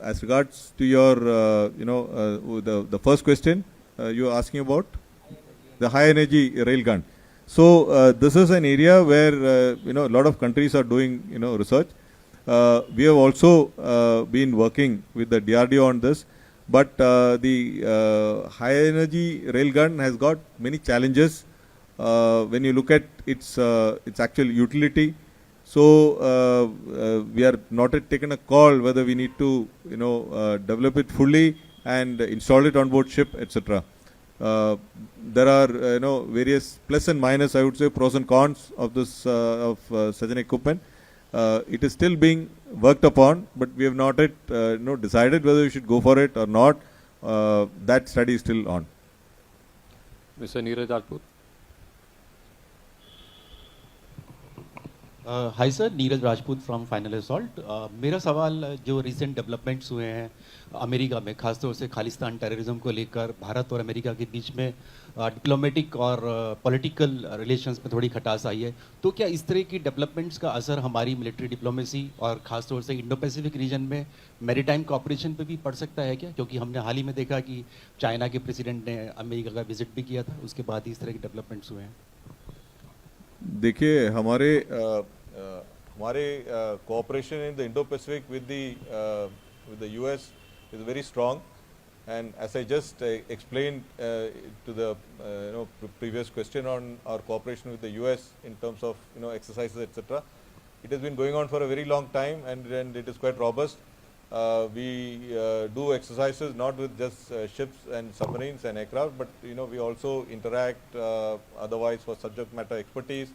[SPEAKER 1] as regards to your the first question you are asking about the high energy railgun. So this is an area where a lot of countries are doing research. We have also been working with the DRDO on this. But the high energy railgun has got many challenges when you look at its actual utility. So we are not yet taken a call whether we need to develop it fully and install it on board ship, etc. There are various plus and minus, I would say, pros and cons of this of such an equipment. It is still being worked upon, but we have not yet decided whether we should go for it or not. That study is still on.
[SPEAKER 2] Mr. Neeraj Rajput.
[SPEAKER 18] Hi sir, Neeraj Rajput from final assault. मेरा सवाल जो recent developments हुए हैं America में, खासतौर से Khalistan terrorism को लेकर भारत और अमेरिका के बीच में डिप्लोमेटिक और पॉलिटिकल रिलेशंस में थोड़ी खटास आई है, तो क्या इस तरह की डेवलपमेंट्स का असर हमारी मिलिट्री डिप्लोमेसी और खासतौर से इंडो पैसिफिक रीजन में मैरीटाइम कोऑपरेशन पे भी पड़ सकता है क्या? क्योंकि हमने हाल ही में देखा कि चाइना के प्रेसिडेंट ने अमेरिका का विजिट भी किया था, उसके बाद ही इस तरह के डेवलपमेंट्स हुए हैं.
[SPEAKER 1] देखिए, हमारे cooperation in the Indo-Pacific with the US is very strong, and as I just explained to the previous question on our cooperation with the US in terms of exercises, etc. It has been going on for a very long time, and it is quite robust. we do exercises not with just ships and submarines and aircraft, but we also interact otherwise for subject matter expertise,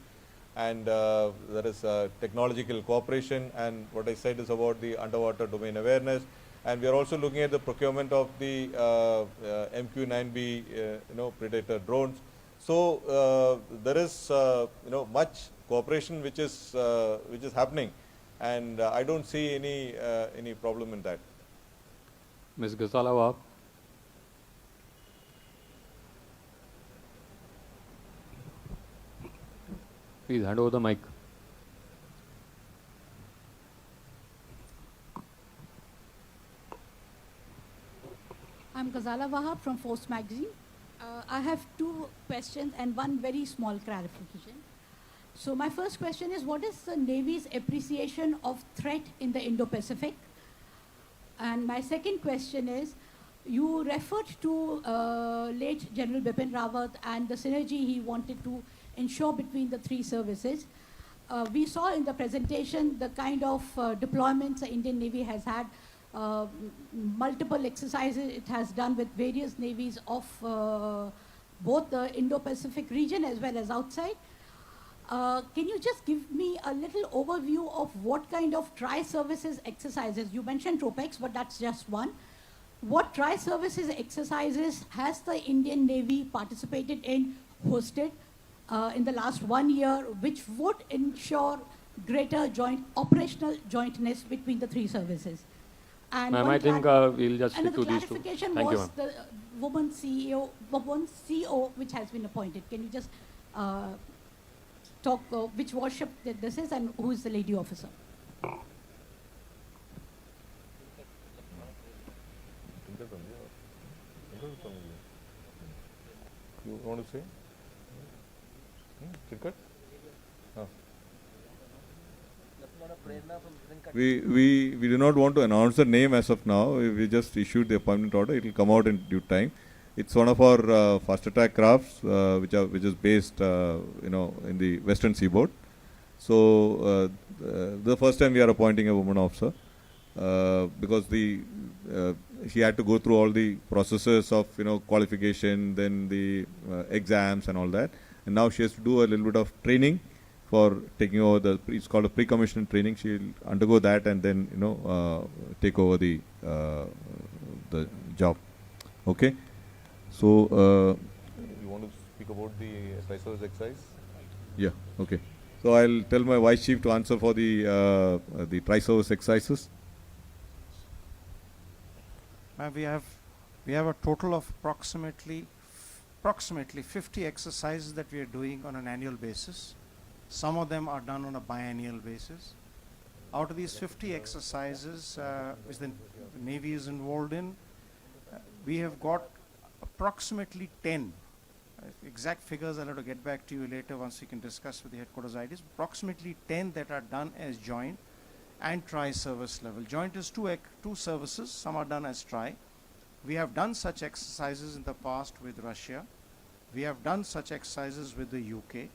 [SPEAKER 1] and there is technological cooperation, and what I said is about the underwater domain awareness, and we are also looking at the procurement of the MQ-9B Predator drones. So there is much cooperation which is happening, and I don't see any problem in that.
[SPEAKER 2] Ms. Ghazala Wahab. Please hand over the mic.
[SPEAKER 19] I'm Ghazala Wahab from Force Magazine. I have two questions and one very small clarification. So my first question is, what is the Navy's appreciation of threat in the Indo-Pacific? And my second question is, you referred to late General Bipin Rawat and the synergy he wanted to ensure between the three services. We saw in the presentation the kind of deployments the Indian Navy has had, multiple exercises it has done with various navies of both the Indo-Pacific region as well as outside. Can you just give me a little overview of what kind of tri-services exercises? You mentioned tropex, but that's just one. What tri-services exercises has the Indian Navy participated in, hosted in the last 1 year, which would ensure greater operational jointness between the three services? And
[SPEAKER 2] Ma'am, I think we'll just stick to these two.
[SPEAKER 19] clarification
[SPEAKER 2] Thank you,
[SPEAKER 19] was
[SPEAKER 2] ma'am.
[SPEAKER 19] the woman CEO which has been appointed. Can you just talk which warship this is and who is the lady officer?
[SPEAKER 1] You want to say? Cricket? We do not want to announce the name as of now. We just issued the appointment order. It will come out in due time. It's one of our fast attack crafts, which is based, in the Western Seaboard. So the first time we are appointing a woman officer, because she had to go through all the processes of qualification, then the exams and all that, and now she has to do a little bit of training for taking over it's called a pre-commissioning training. She'll undergo that and then take over the job. Okay. So you want to speak about the tri-service exercise? Yeah. Okay. So I'll tell my vice chief to answer for the tri-service exercises.
[SPEAKER 14] We have a total of approximately 50 exercises that we are doing on an annual basis. Some of them are done on a biannual basis. Out of these 50 exercises which the Navy is involved in, we have got approximately 10. Exact figures I'll have to get back to you later once we can discuss with the headquarters IDs. Approximately 10 that are done as joint and tri-service level. Joint is two services, some are done as tri. We have done such exercises in the past with Russia. We have done such exercises with the UK.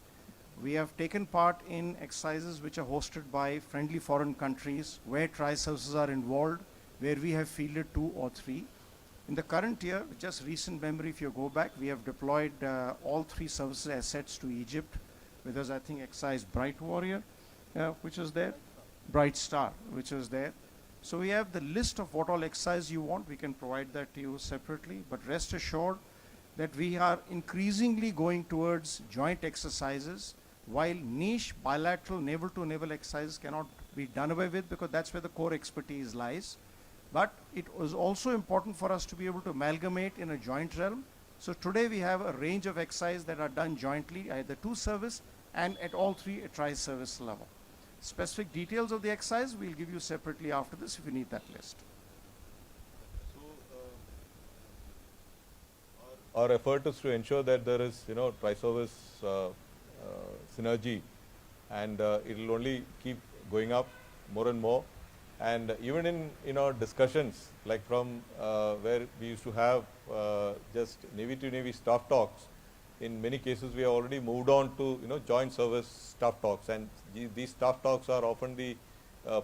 [SPEAKER 14] We have taken part in exercises which are hosted by friendly foreign countries where tri-services are involved, where we have fielded 2 or 3. In the current year, just recent memory, if you go back, we have deployed all 3 services assets to Egypt, with us, I think, exercise Bright Warrior, which is there, Bright Star, which is there. So we have the list of what all exercise you want. We can provide that to you separately, but rest assured that we are increasingly going towards joint exercises, while niche bilateral naval to naval exercises cannot be done away with, because that's where the core expertise lies. But it was also important for us to be able to amalgamate in a joint realm. So today we have a range of exercises that are done jointly, either 2 service and at all 3 at tri-service level. Specific details of the exercise we'll give you separately after this if you need that list.
[SPEAKER 1] Our effort is to ensure that there is, tri-service synergy, and it will only keep going up more and more. And even in discussions, like from where we used to have just Navy to Navy staff talks, in many cases we have already moved on to joint service staff talks, and these staff talks are often the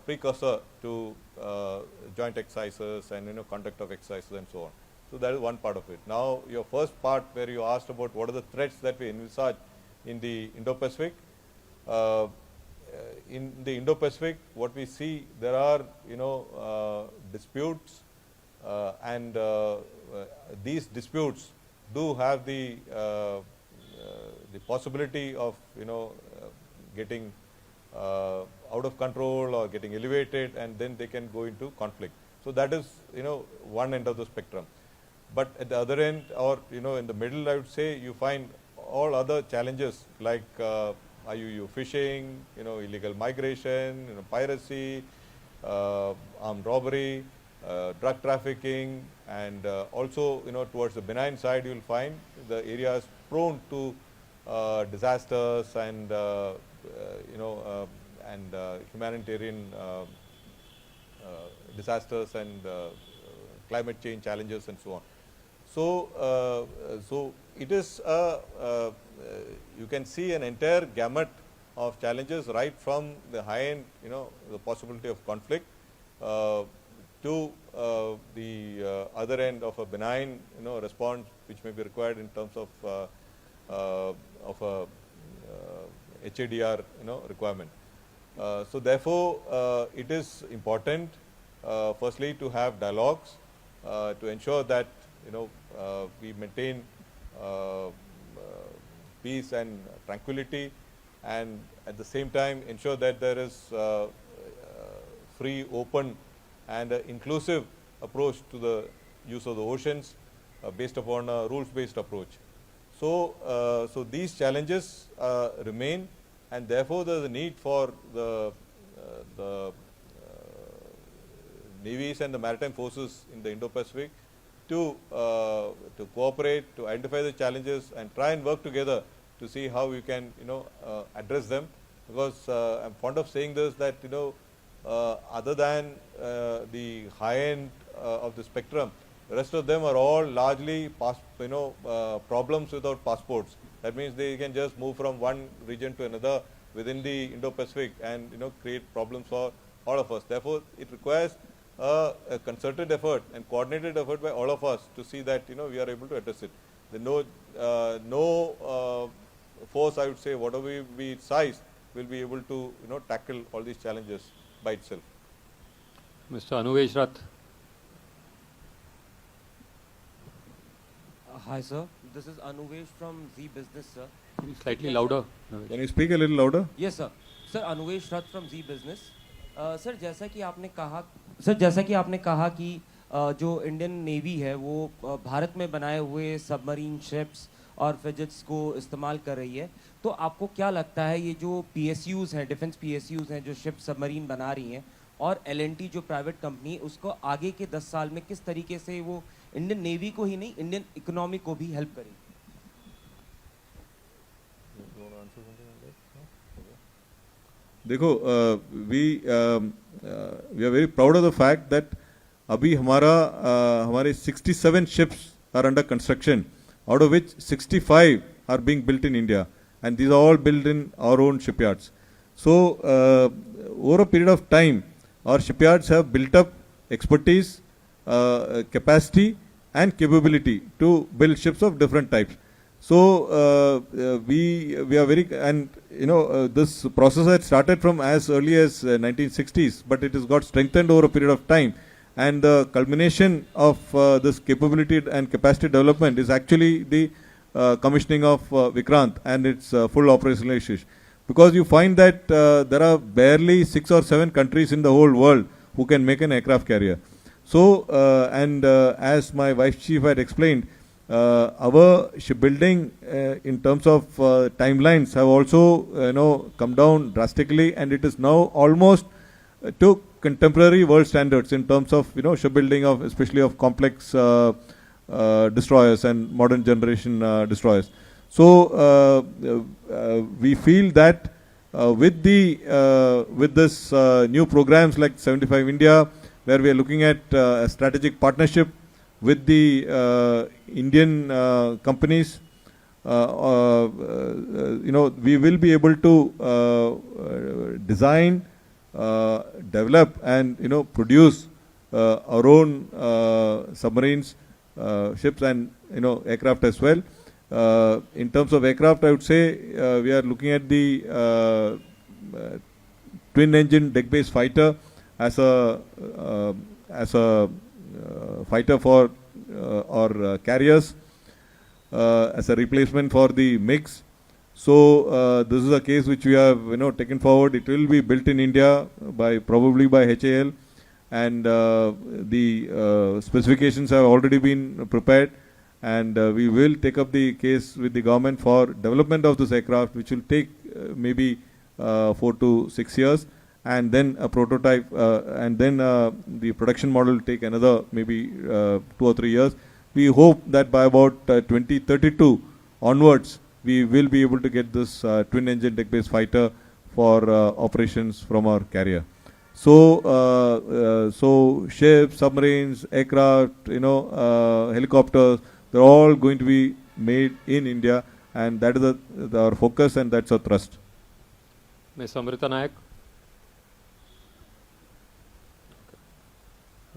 [SPEAKER 1] precursor to
[SPEAKER 20] joint exercises and conduct of exercises and so on. So that is one part of it. Now your first part where you asked about what are the threats that we envisage in the Indo-Pacific. In the Indo-Pacific, what we see, there are disputes, and these disputes do have the possibility of getting out of control or getting elevated, and then they can go into conflict. So that is one end of the spectrum. But at the other end, or in the middle, I would say you find all other challenges like IUU fishing, illegal migration, piracy, armed robbery, drug trafficking, and also towards the benign side you will find the areas prone to disasters and humanitarian disasters and climate change challenges and so on. So, so it is you can see an entire gamut of challenges right from the high end, the possibility of conflict, to the other end of a benign, response which may be required in terms of a HADR, requirement. So therefore, it is important, firstly, to have dialogues to ensure that we maintain peace and tranquility, and at the same time ensure that there is free, open, and inclusive approach to the use of the oceans based upon a rules-based approach. So, so these challenges remain, and therefore there is a need for the navies and the maritime forces in the Indo-Pacific to cooperate, to identify the challenges, and try and work together to see how we can address them. Because I am fond of saying this, that other than the high end of the spectrum, the rest of them are all largely problems without passports. That means they can just move from one region to another within the Indo-Pacific and create problems for all of us. Therefore, it requires a concerted effort and coordinated effort by all of us to see that we are able to address it. No force, I would say, whatever be its size, will be able to tackle all these challenges by itself.
[SPEAKER 2] Mr. Anuvesh Rath.
[SPEAKER 21] Hi sir, this is Anuvesh from Z Business, sir.
[SPEAKER 2] Slightly louder.
[SPEAKER 20] Can you speak a little louder?
[SPEAKER 21] Yes sir. Sir, Anuvesh Rath from Z Business. Sir जैसा कि आपने कहा कि जो Indian navy है वो भारत में बनाए हुए सबमरीन शिप्स और फ्रिगेट्स को इस्तेमाल कर रही है, तो आपको क्या लगता है ये जो PSUs हैं, डिफेंस PSUs हैं जो शिप सबमरीन बना रही हैं, और L&T जो प्राइवेट कंपनी है, उसको आगे के 10 साल में किस तरीके से वो इंडियन नेवी को ही नहीं, इंडियन इकोनॉमी को भी हेल्प करेगी?
[SPEAKER 20] देखो, we are very proud of the fact that अभी हमारे 67 ships are under construction, out of which 65 are being built in India, and these are all built in our own shipyards. So over a period of time, our shipyards have built up expertise, capacity and capability to build ships of different types. So we are very, and this process had started from as early as 1960s, but it has got strengthened over a period of time, and the culmination of this capability and capacity development is actually the commissioning of Vikrant and its full operationalization. Because you find that there are barely 6 or 7 countries in the whole world who can make an aircraft carrier. So and as my Vice Chief had explained, our shipbuilding in terms of timelines have also come down drastically, and it is now almost to contemporary world standards in terms of shipbuilding of, especially of complex destroyers and modern generation destroyers. So we feel that with this new programs like 75 India, where we are looking at a strategic partnership with the Indian companies, we will be able to design develop and produce our own submarines, ships, and aircraft as well. In terms of aircraft, I would say we are looking at the twin-engine deck-based fighter as a fighter for our carriers, as a replacement for the MiGs. So this is a case which we have taken forward. It will be built in India probably by HAL, and the specifications have already been prepared, and we will take up the case with the government for development of this aircraft, which will take maybe 4 to 6 years, and then a prototype, and then the production model will take another maybe 2 or 3 years. We hope that by about 2032 onwards, we will be able to get this twin-engine deck-based fighter for operations from our carrier. So, so ships, submarines, aircraft, helicopters, they're all going to be made in India, and that is our focus, and that's our thrust.
[SPEAKER 2] Ms. Amrita Nayak.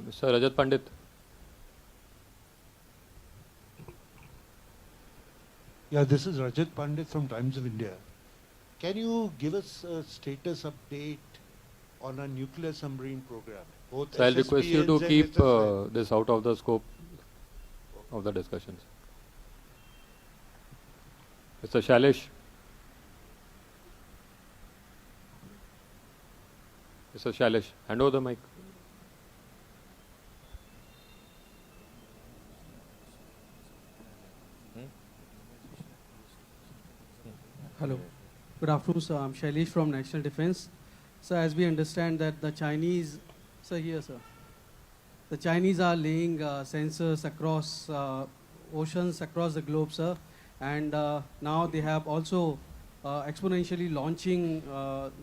[SPEAKER 2] Mr. Rajat Pandit.
[SPEAKER 3] Yeah, this is Rajat Pandit from Times of India. Can you give us a status update on a nuclear submarine program? Both
[SPEAKER 2] So I'll request you to
[SPEAKER 3] SSBNs
[SPEAKER 2] keep
[SPEAKER 3] and
[SPEAKER 2] this out of the scope of the discussions. Mr. Shailesh. Mr. Shailesh, hand over the mic.
[SPEAKER 22] Hello. Good afternoon, sir. I'm Shailesh from National Defense. So as we understand that the Chinese, sir, the Chinese are laying sensors across oceans across the globe, sir. And now they have also exponentially launching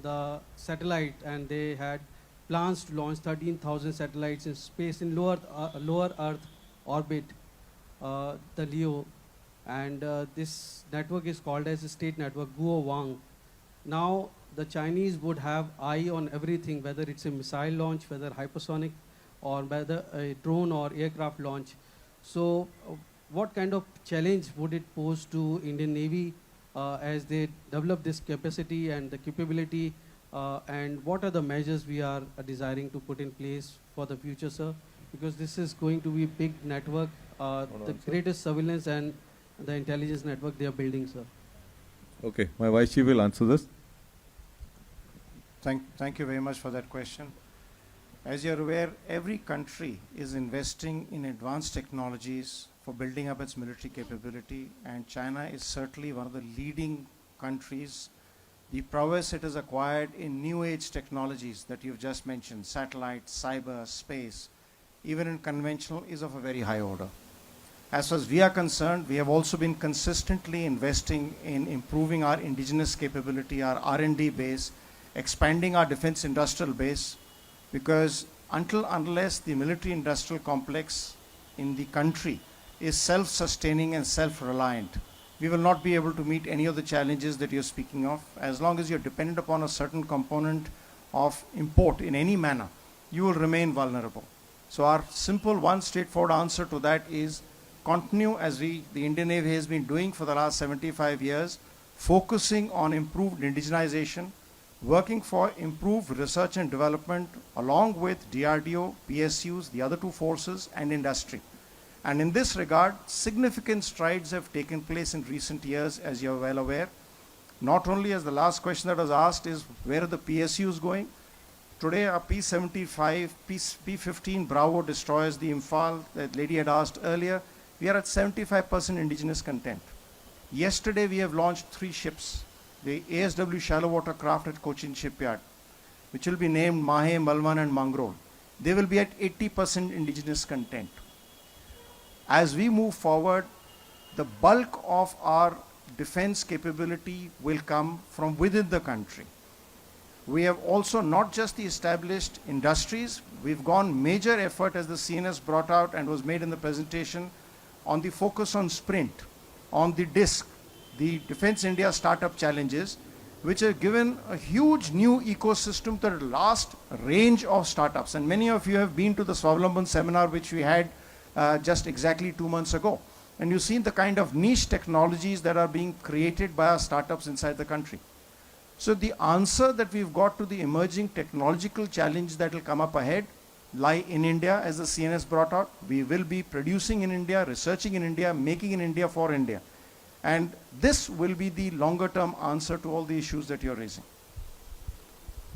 [SPEAKER 22] the satellite, and they had plans to launch 13,000 satellites in space in lower Earth orbit, the LEO. And this network is called as a state network, Guo Wang. Now the Chinese would have eye on everything, whether it's a missile launch, whether hypersonic, or whether a drone or aircraft launch. So what kind of challenge would it pose to Indian Navy as they develop this capacity and the capability, and what are the measures we are desiring to put in place for the future, sir? Because this is going to be a big network, the greatest surveillance and the intelligence network they are building, sir.
[SPEAKER 20] Okay, my Vice Chief will answer this.
[SPEAKER 14] Thank you very much for that question. As you're aware, every country is investing in advanced technologies for building up its military capability, and China is certainly one of the leading countries. The prowess it has acquired in new age technologies that you've just mentioned, satellites, cyber, space, even in conventional, is of a very high order. As far as we are concerned, we have also been consistently investing in improving our indigenous capability, our R&D base, expanding our defense industrial base, because unless the military industrial complex in the country is self-sustaining and self-reliant, we will not be able to meet any of the challenges that you're speaking of. As long as you're dependent upon a certain component of import in any manner, you will remain vulnerable. So our simple one straightforward answer to that is continue as the Indian Navy has been doing for the last 75 years, focusing on improved indigenization, working for improved research and development along with DRDO, PSUs, the other two forces, and industry. And in this regard, significant strides have taken place in recent years, as you're well aware. Not only as the last question that was asked is, where are the PSUs going? Today, our P-75, P-15 Bravo destroyers, the Imphal that lady had asked earlier, we are at 75% indigenous content. Yesterday, we have launched 3 ships. The ASW shallow water craft at Cochin Shipyard, which will be named Mahe, Malwan, and Mangrol. They will be at 80% indigenous content. As we move forward, the bulk of our defense capability will come from within the country. We have also not just the established industries, we've gone major effort, as the CNS brought out and was made in the presentation, on the focus on sprint, on the DISC, the Defense India Startup Challenges, which have given a huge new ecosystem to the last range of startups. And many of you have been to the Swavlamban seminar, which we had just exactly 2 months ago. And you've seen the kind of niche technologies that are being created by our startups inside the country. So the answer that we've got to the emerging technological challenge that will come up ahead lie in India, as the CNS brought out. We will be producing in India, researching in India, making in India for India. And this will be the longer term answer to all the issues that you're raising.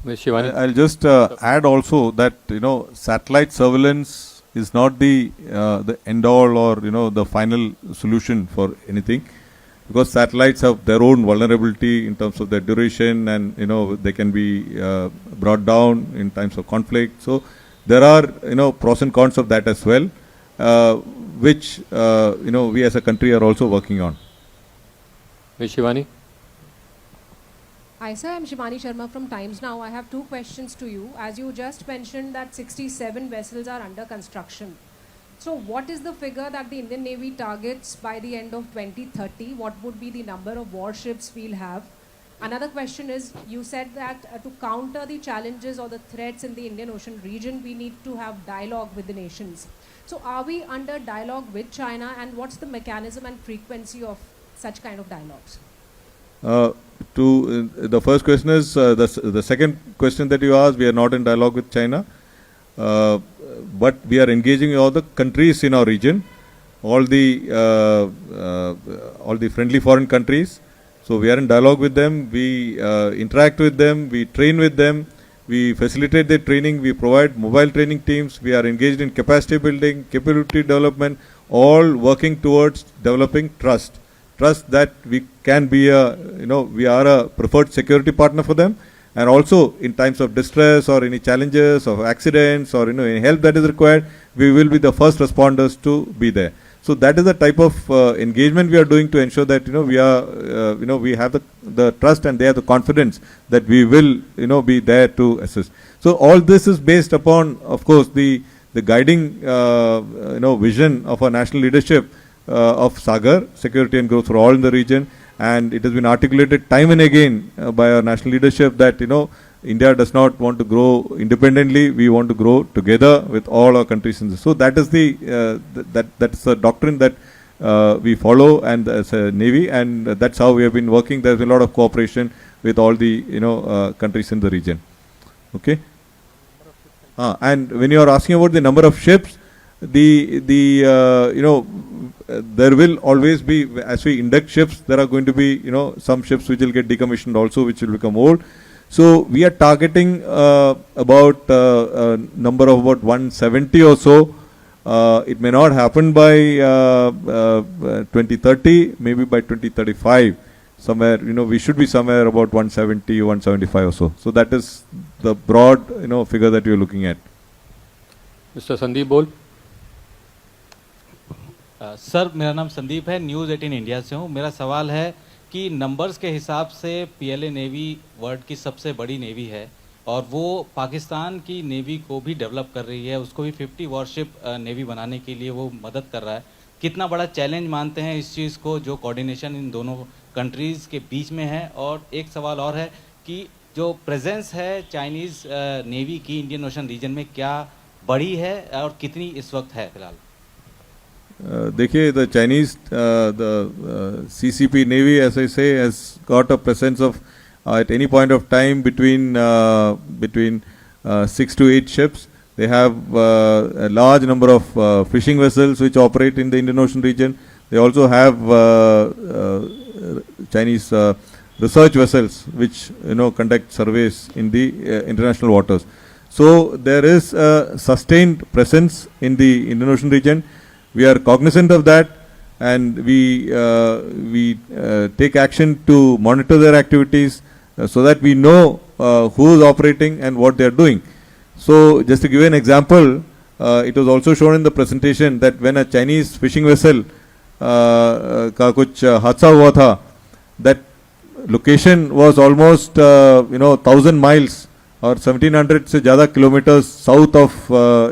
[SPEAKER 2] Ms. Shivani.
[SPEAKER 20] I'll just add also that, satellite surveillance is not the end all or, the final solution for anything, because satellites have their own vulnerability in terms of their duration, and, they can be brought down in times of conflict. So there are, pros and cons of that as well, which, we as a country are also working on.
[SPEAKER 2] Ms. Shivani.
[SPEAKER 4] Hi sir, I'm Shivani Sharma from Times Now. I have 2 questions to you. As you just mentioned that 67 vessels are under construction. So what is the figure that the Indian Navy targets by the end of 2030? What would be the number of warships we'll have? Another question is, you said that to counter the challenges or the threats in the Indian Ocean region, we need to have dialogue with the nations. So are we under dialogue with China, and what's the mechanism and frequency of such kind of dialogues?
[SPEAKER 20] The first question is, the second question that you asked, we are not in dialogue with China, but we are engaging all the countries in our region, all the friendly foreign countries. So we are in dialogue with them, we interact with them, we train with them, we facilitate their training, we provide mobile training teams, we are engaged in capacity building, capability development, all working towards developing trust. Trust that we can be we are a preferred security partner for them, and also in times of distress or any challenges or accidents or any help that is required, we will be the first responders to be there. So that is the type of engagement we are doing to ensure that we are we have the trust, and they have the confidence that we will be there to assist. So all this is based upon, of course, the guiding vision of our national leadership of Sagar, security and growth for all in the region, and it has been articulated time and again by our national leadership that India does not want to grow independently, we want to grow together with all our countries in this. So that is that's the doctrine that we follow, and as a Navy, and that's how we have been working. There's a lot of cooperation with all the countries in the region. Okay. And when you are asking about the number of ships, there will always be, as we induct ships, there are going to be some ships which will get decommissioned also, which will become old. So we are targeting about a number of about 170 or so. It may not happen by 2030, maybe by 2035. Somewhere, we should be somewhere about 170, 175 or so. So that is the broad, figure that you are looking at.
[SPEAKER 2] Mr. Sandeep Bol.
[SPEAKER 18] Sir मेरा नाम संदीप है, news 18 India से हूँ. मेरा सवाल है कि numbers के हिसाब से पीएलए नेवी वर्ल्ड की सबसे बड़ी नेवी है, और वो पाकिस्तान की नेवी को भी डेवलप कर रही है, उसको भी 50 वॉरशिप नेवी बनाने के लिए वो मदद कर रहा है. कितना बड़ा चैलेंज मानते हैं इस चीज़ को, जो कोऑर्डिनेशन इन दोनों कंट्रीज़ के बीच में है? और एक सवाल और है कि जो प्रेजेंस है चाइनीज़ नेवी की इंडियन ओशन रीजन में, क्या बड़ी है और कितनी इस वक्त है फिलहाल?
[SPEAKER 20] देखिए, the Chinese, CCP Navy, as I say, has got a presence of at any point of time between 6 to 8 ships. They have a large number of fishing vessels which operate in the Indian Ocean region. They also have Chinese research vessels which conduct surveys in the international waters. So there is a sustained presence in the Indian Ocean region. We are cognizant of that, and we take action to monitor their activities so that we know who is operating and what they are doing. So just to give you an example, it was also shown in the presentation that when a Chinese fishing vessel का कुछ हादसा हुआ था, that location was almost 1000 miles or 1700 से ज़्यादा kilometers south of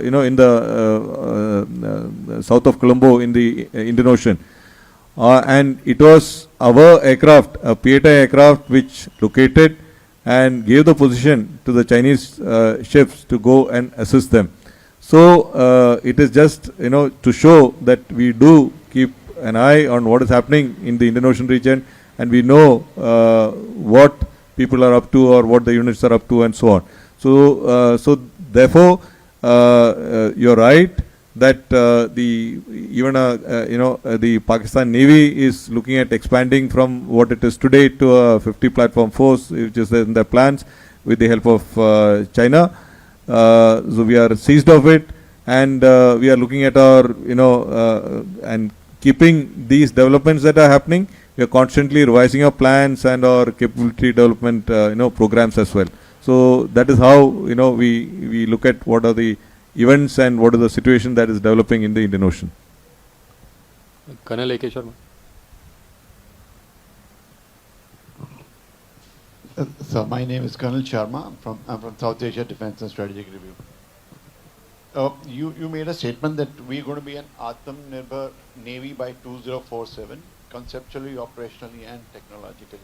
[SPEAKER 20] in the south of Colombo in the Indian Ocean. and it was our aircraft, a P-8 aircraft, which located and gave the position to the Chinese ships to go and assist them. So it is just, to show that we do keep an eye on what is happening in the Indian Ocean region, and we know what people are up to or what the units are up to and so on. So therefore, you're right that the Pakistan Navy is looking at expanding from what it is today to a 50 platform force, which is in their plans with the help of China. So we are seized of it, and we are looking at our, and keeping these developments that are happening. We are constantly revising our plans and our capability development, programs as well. So that is how, we look at what are the events and what is the situation that is developing in the Indian Ocean.
[SPEAKER 2] Colonel A.K. Sharma.
[SPEAKER 5] So my name is Colonel Sharma. I'm from South Asia Defense and Strategic Review. You made a statement that we're going to be an Atmanirbhar Navy by 2047, conceptually, operationally, and technologically.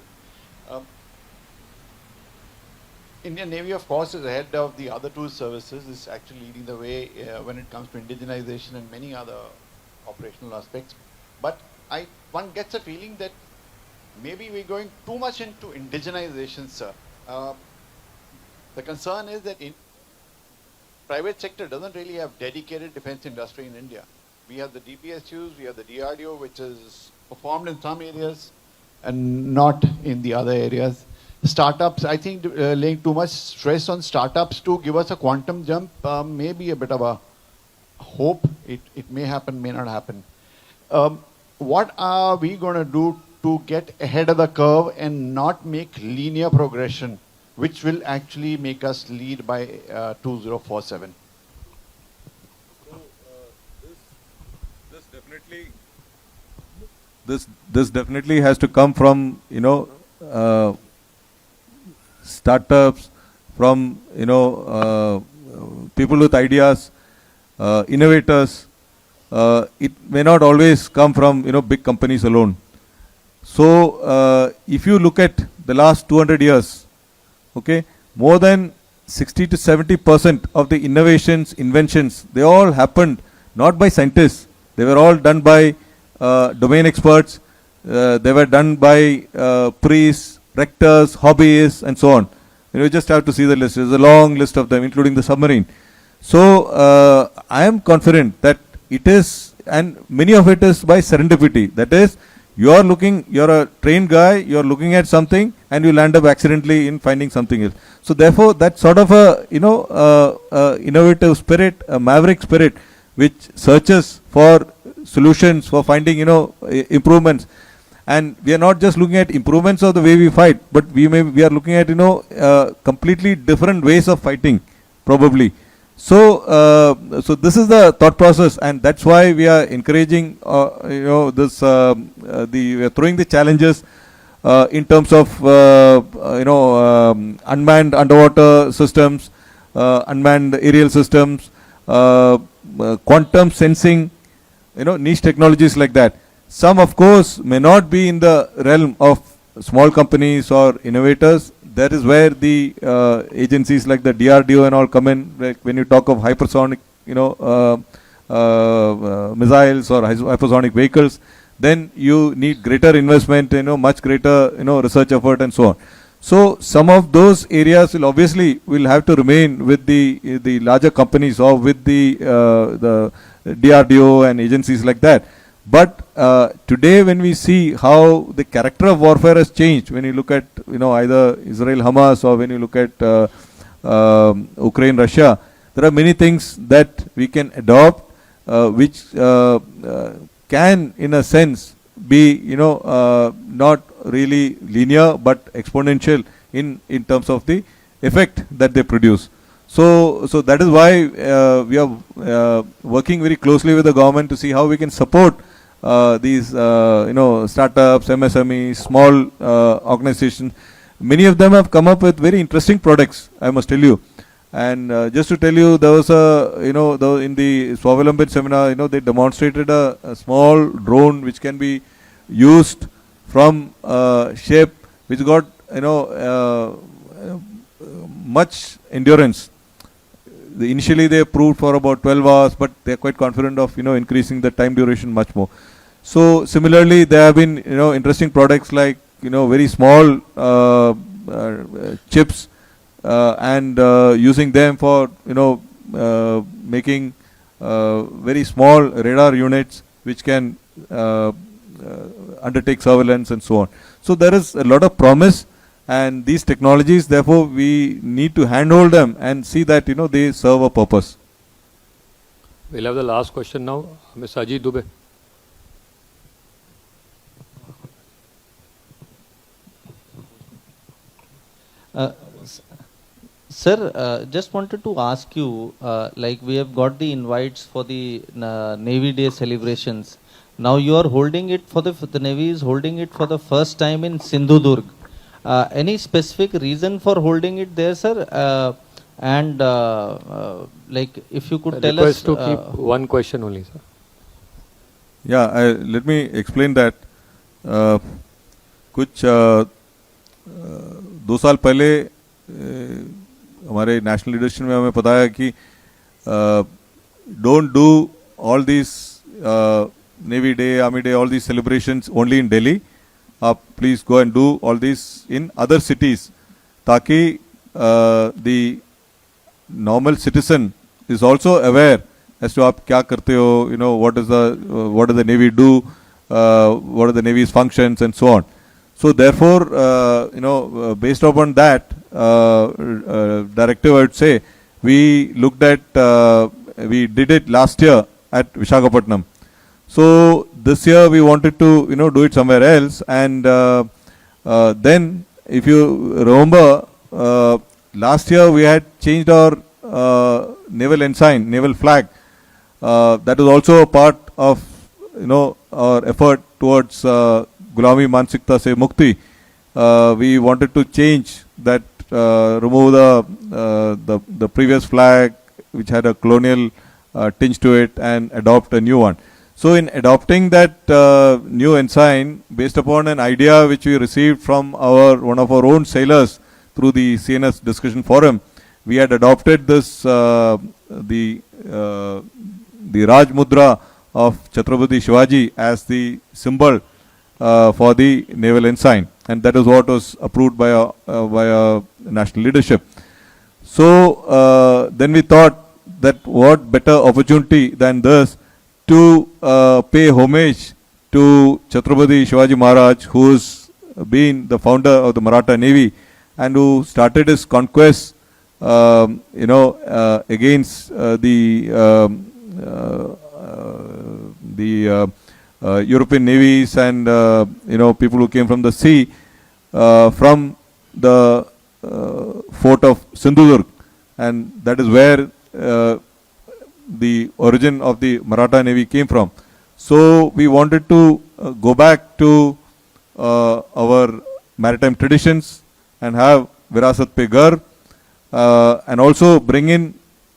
[SPEAKER 5] Indian Navy, of course, is ahead of the other two services, is actually leading the way when it comes to indigenization and many other operational aspects. But one gets a feeling that maybe we're going too much into indigenization, sir. The concern is that private sector doesn't really have dedicated defense industry in India. We have the DPSUs, we have the DRDO, which is performed in some areas and not in the other areas. Startups, I think laying too much stress on startups to give us a quantum jump may be a bit of a hope. It may happen, may not happen. What are we going to do to get ahead of the curve and not make linear progression, which will actually make us lead by 2047?
[SPEAKER 20] This definitely has to come from, startups, from, people with ideas, innovators. It may not always come from, big companies alone. So if you look at the last 200 years, okay, more than 60 to 70% of the innovations, inventions, they all happened not by scientists. They were all done by domain experts. They were done by priests, rectors, hobbyists, and so on. You just have to see the list. There's a long list of them, including the submarine. So I am confident that it is, and many of it is by serendipity. That is, you're a trained guy, you're looking at something, and you land up accidentally in finding something else. So therefore, that sort of a, innovative spirit, a maverick spirit, which searches for solutions, for finding, improvements. And we are not just looking at improvements of the way we fight, but we are looking at, completely different ways of fighting, probably. So, so this is the thought process, and that's why we are encouraging, this, we are throwing the challenges in terms of, unmanned underwater systems, unmanned aerial systems, quantum sensing, niche technologies like that. Some, of course, may not be in the realm of small companies or innovators. That is where the agencies like the DRDO and all come in. Like when you talk of hypersonic, missiles or hypersonic vehicles, then you need greater investment, much greater, research effort and so on. So some of those areas will have to remain with the larger companies or with the DRDO and agencies like that. But today, when we see how the character of warfare has changed, when you look at either Israel-Hamas or when you look at Ukraine-Russia, there are many things that we can adopt, which can, in a sense, be not really linear but exponential in terms of the effect that they produce. So that is why we are working very closely with the government to see how we can support these startups, MSMEs, small organizations. Many of them have come up with very interesting products, I must tell you. And just to tell you, there was in the Swavalambit seminar, they demonstrated a small drone which can be used from ship which got much endurance. Initially they approved for about 12 hours, but they are quite confident of increasing the time duration much more. So similarly, there have been interesting products like very small chips and using them for making very small radar units which can undertake surveillance and so on. So there is a lot of promise, and these technologies, therefore, we need to handhold them and see that they serve a purpose.
[SPEAKER 2] We'll have the last question now, Mr. Ajit Dubey.
[SPEAKER 7] Sir, just wanted to ask you, like we have got the invites for the Navy Day celebrations. Now you are holding it for the Navy is holding it for the first time in Sindhudurg. Any specific reason for holding it there, sir? And like if you could tell us.
[SPEAKER 2] Request to keep one question only, sir.
[SPEAKER 20] Yeah, let me explain that. कुछ 2 साल पहले हमारे national leadership में हमें पता है कि don't do all these Navy Day, Army Day, all these celebrations only in Delhi. Please go and do all these in other cities, ताकि the normal citizen is also aware as to आप क्या करते हो, what does the Navy do, what are the Navy's functions and so on. So therefore, based upon that directive, I would say we looked at, we did it last year at Visakhapatnam. So this year we wanted to do it somewhere else, and then if you remember, last year we had changed our naval ensign, naval flag. That is also a part of our effort towards Gulami Mansikta se Mukti. We wanted to change that, remove the previous flag which had a colonial tinge to it and adopt a new one. So in adopting that new ensign, based upon an idea which we received from one of our own sailors through the CNS discussion forum, we had adopted this the Raj Mudra of Chhatrapati Shivaji as the symbol for the naval ensign, and that is what was approved by our national leadership. So then we thought that what better opportunity than this to pay homage to Chhatrapati Shivaji Maharaj, who's been the founder of the Maratha Navy and who started his conquest against the European navies and people who came from the sea, from the fort of Sindhudurg, and that is where the origin of the Maratha Navy came from. So we wanted to go back to our maritime traditions and have Virasat Pe Garv, and also bring in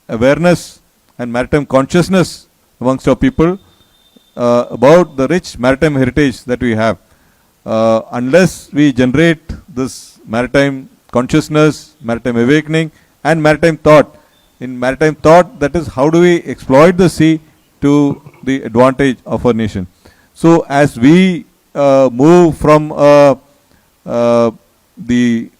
[SPEAKER 20] awareness and maritime consciousness amongst our people about the rich maritime heritage that we have. Unless we generate this maritime consciousness, maritime awakening and maritime thought, in maritime thought, that is how do we exploit the sea to the advantage of our nation. So as we move from the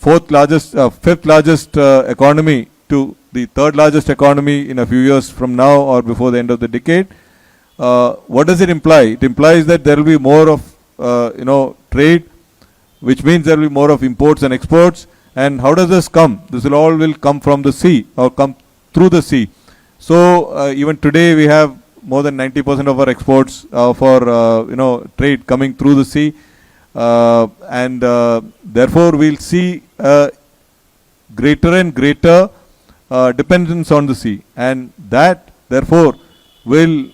[SPEAKER 20] fifth largest economy to the third largest economy in a few years from now or before the end of the decade, what does it imply? It implies that there will be more of trade, which means there will be more of imports and exports. And how does this come? This will come from the sea or come through the sea. So even today we have more than 90% of our exports for trade coming through the sea, and therefore we'll see greater and greater dependence on the sea, and that therefore will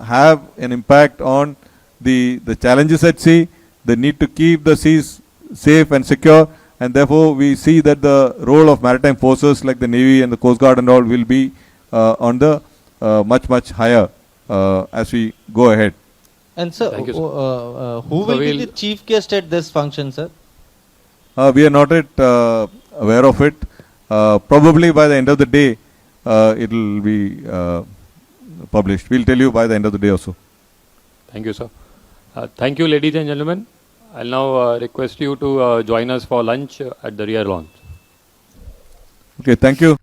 [SPEAKER 20] have an impact on the challenges at sea, the need to keep the seas safe and secure, and therefore we see that the role of maritime forces like the Navy and the Coast Guard and all will be on the much higher as we go ahead.
[SPEAKER 7] And sir,
[SPEAKER 2] Thank you, sir.
[SPEAKER 7] who
[SPEAKER 2] So
[SPEAKER 7] will be
[SPEAKER 2] we'll-
[SPEAKER 7] the chief guest at this function, sir?
[SPEAKER 20] We are not yet aware of it. Probably by the end of the day, it will be published. We'll tell you by the end of the day also.
[SPEAKER 2] Thank you, sir. Thank you, ladies and gentlemen. I'll now request you to join us for lunch at the rear lawn.
[SPEAKER 20] Okay, thank you.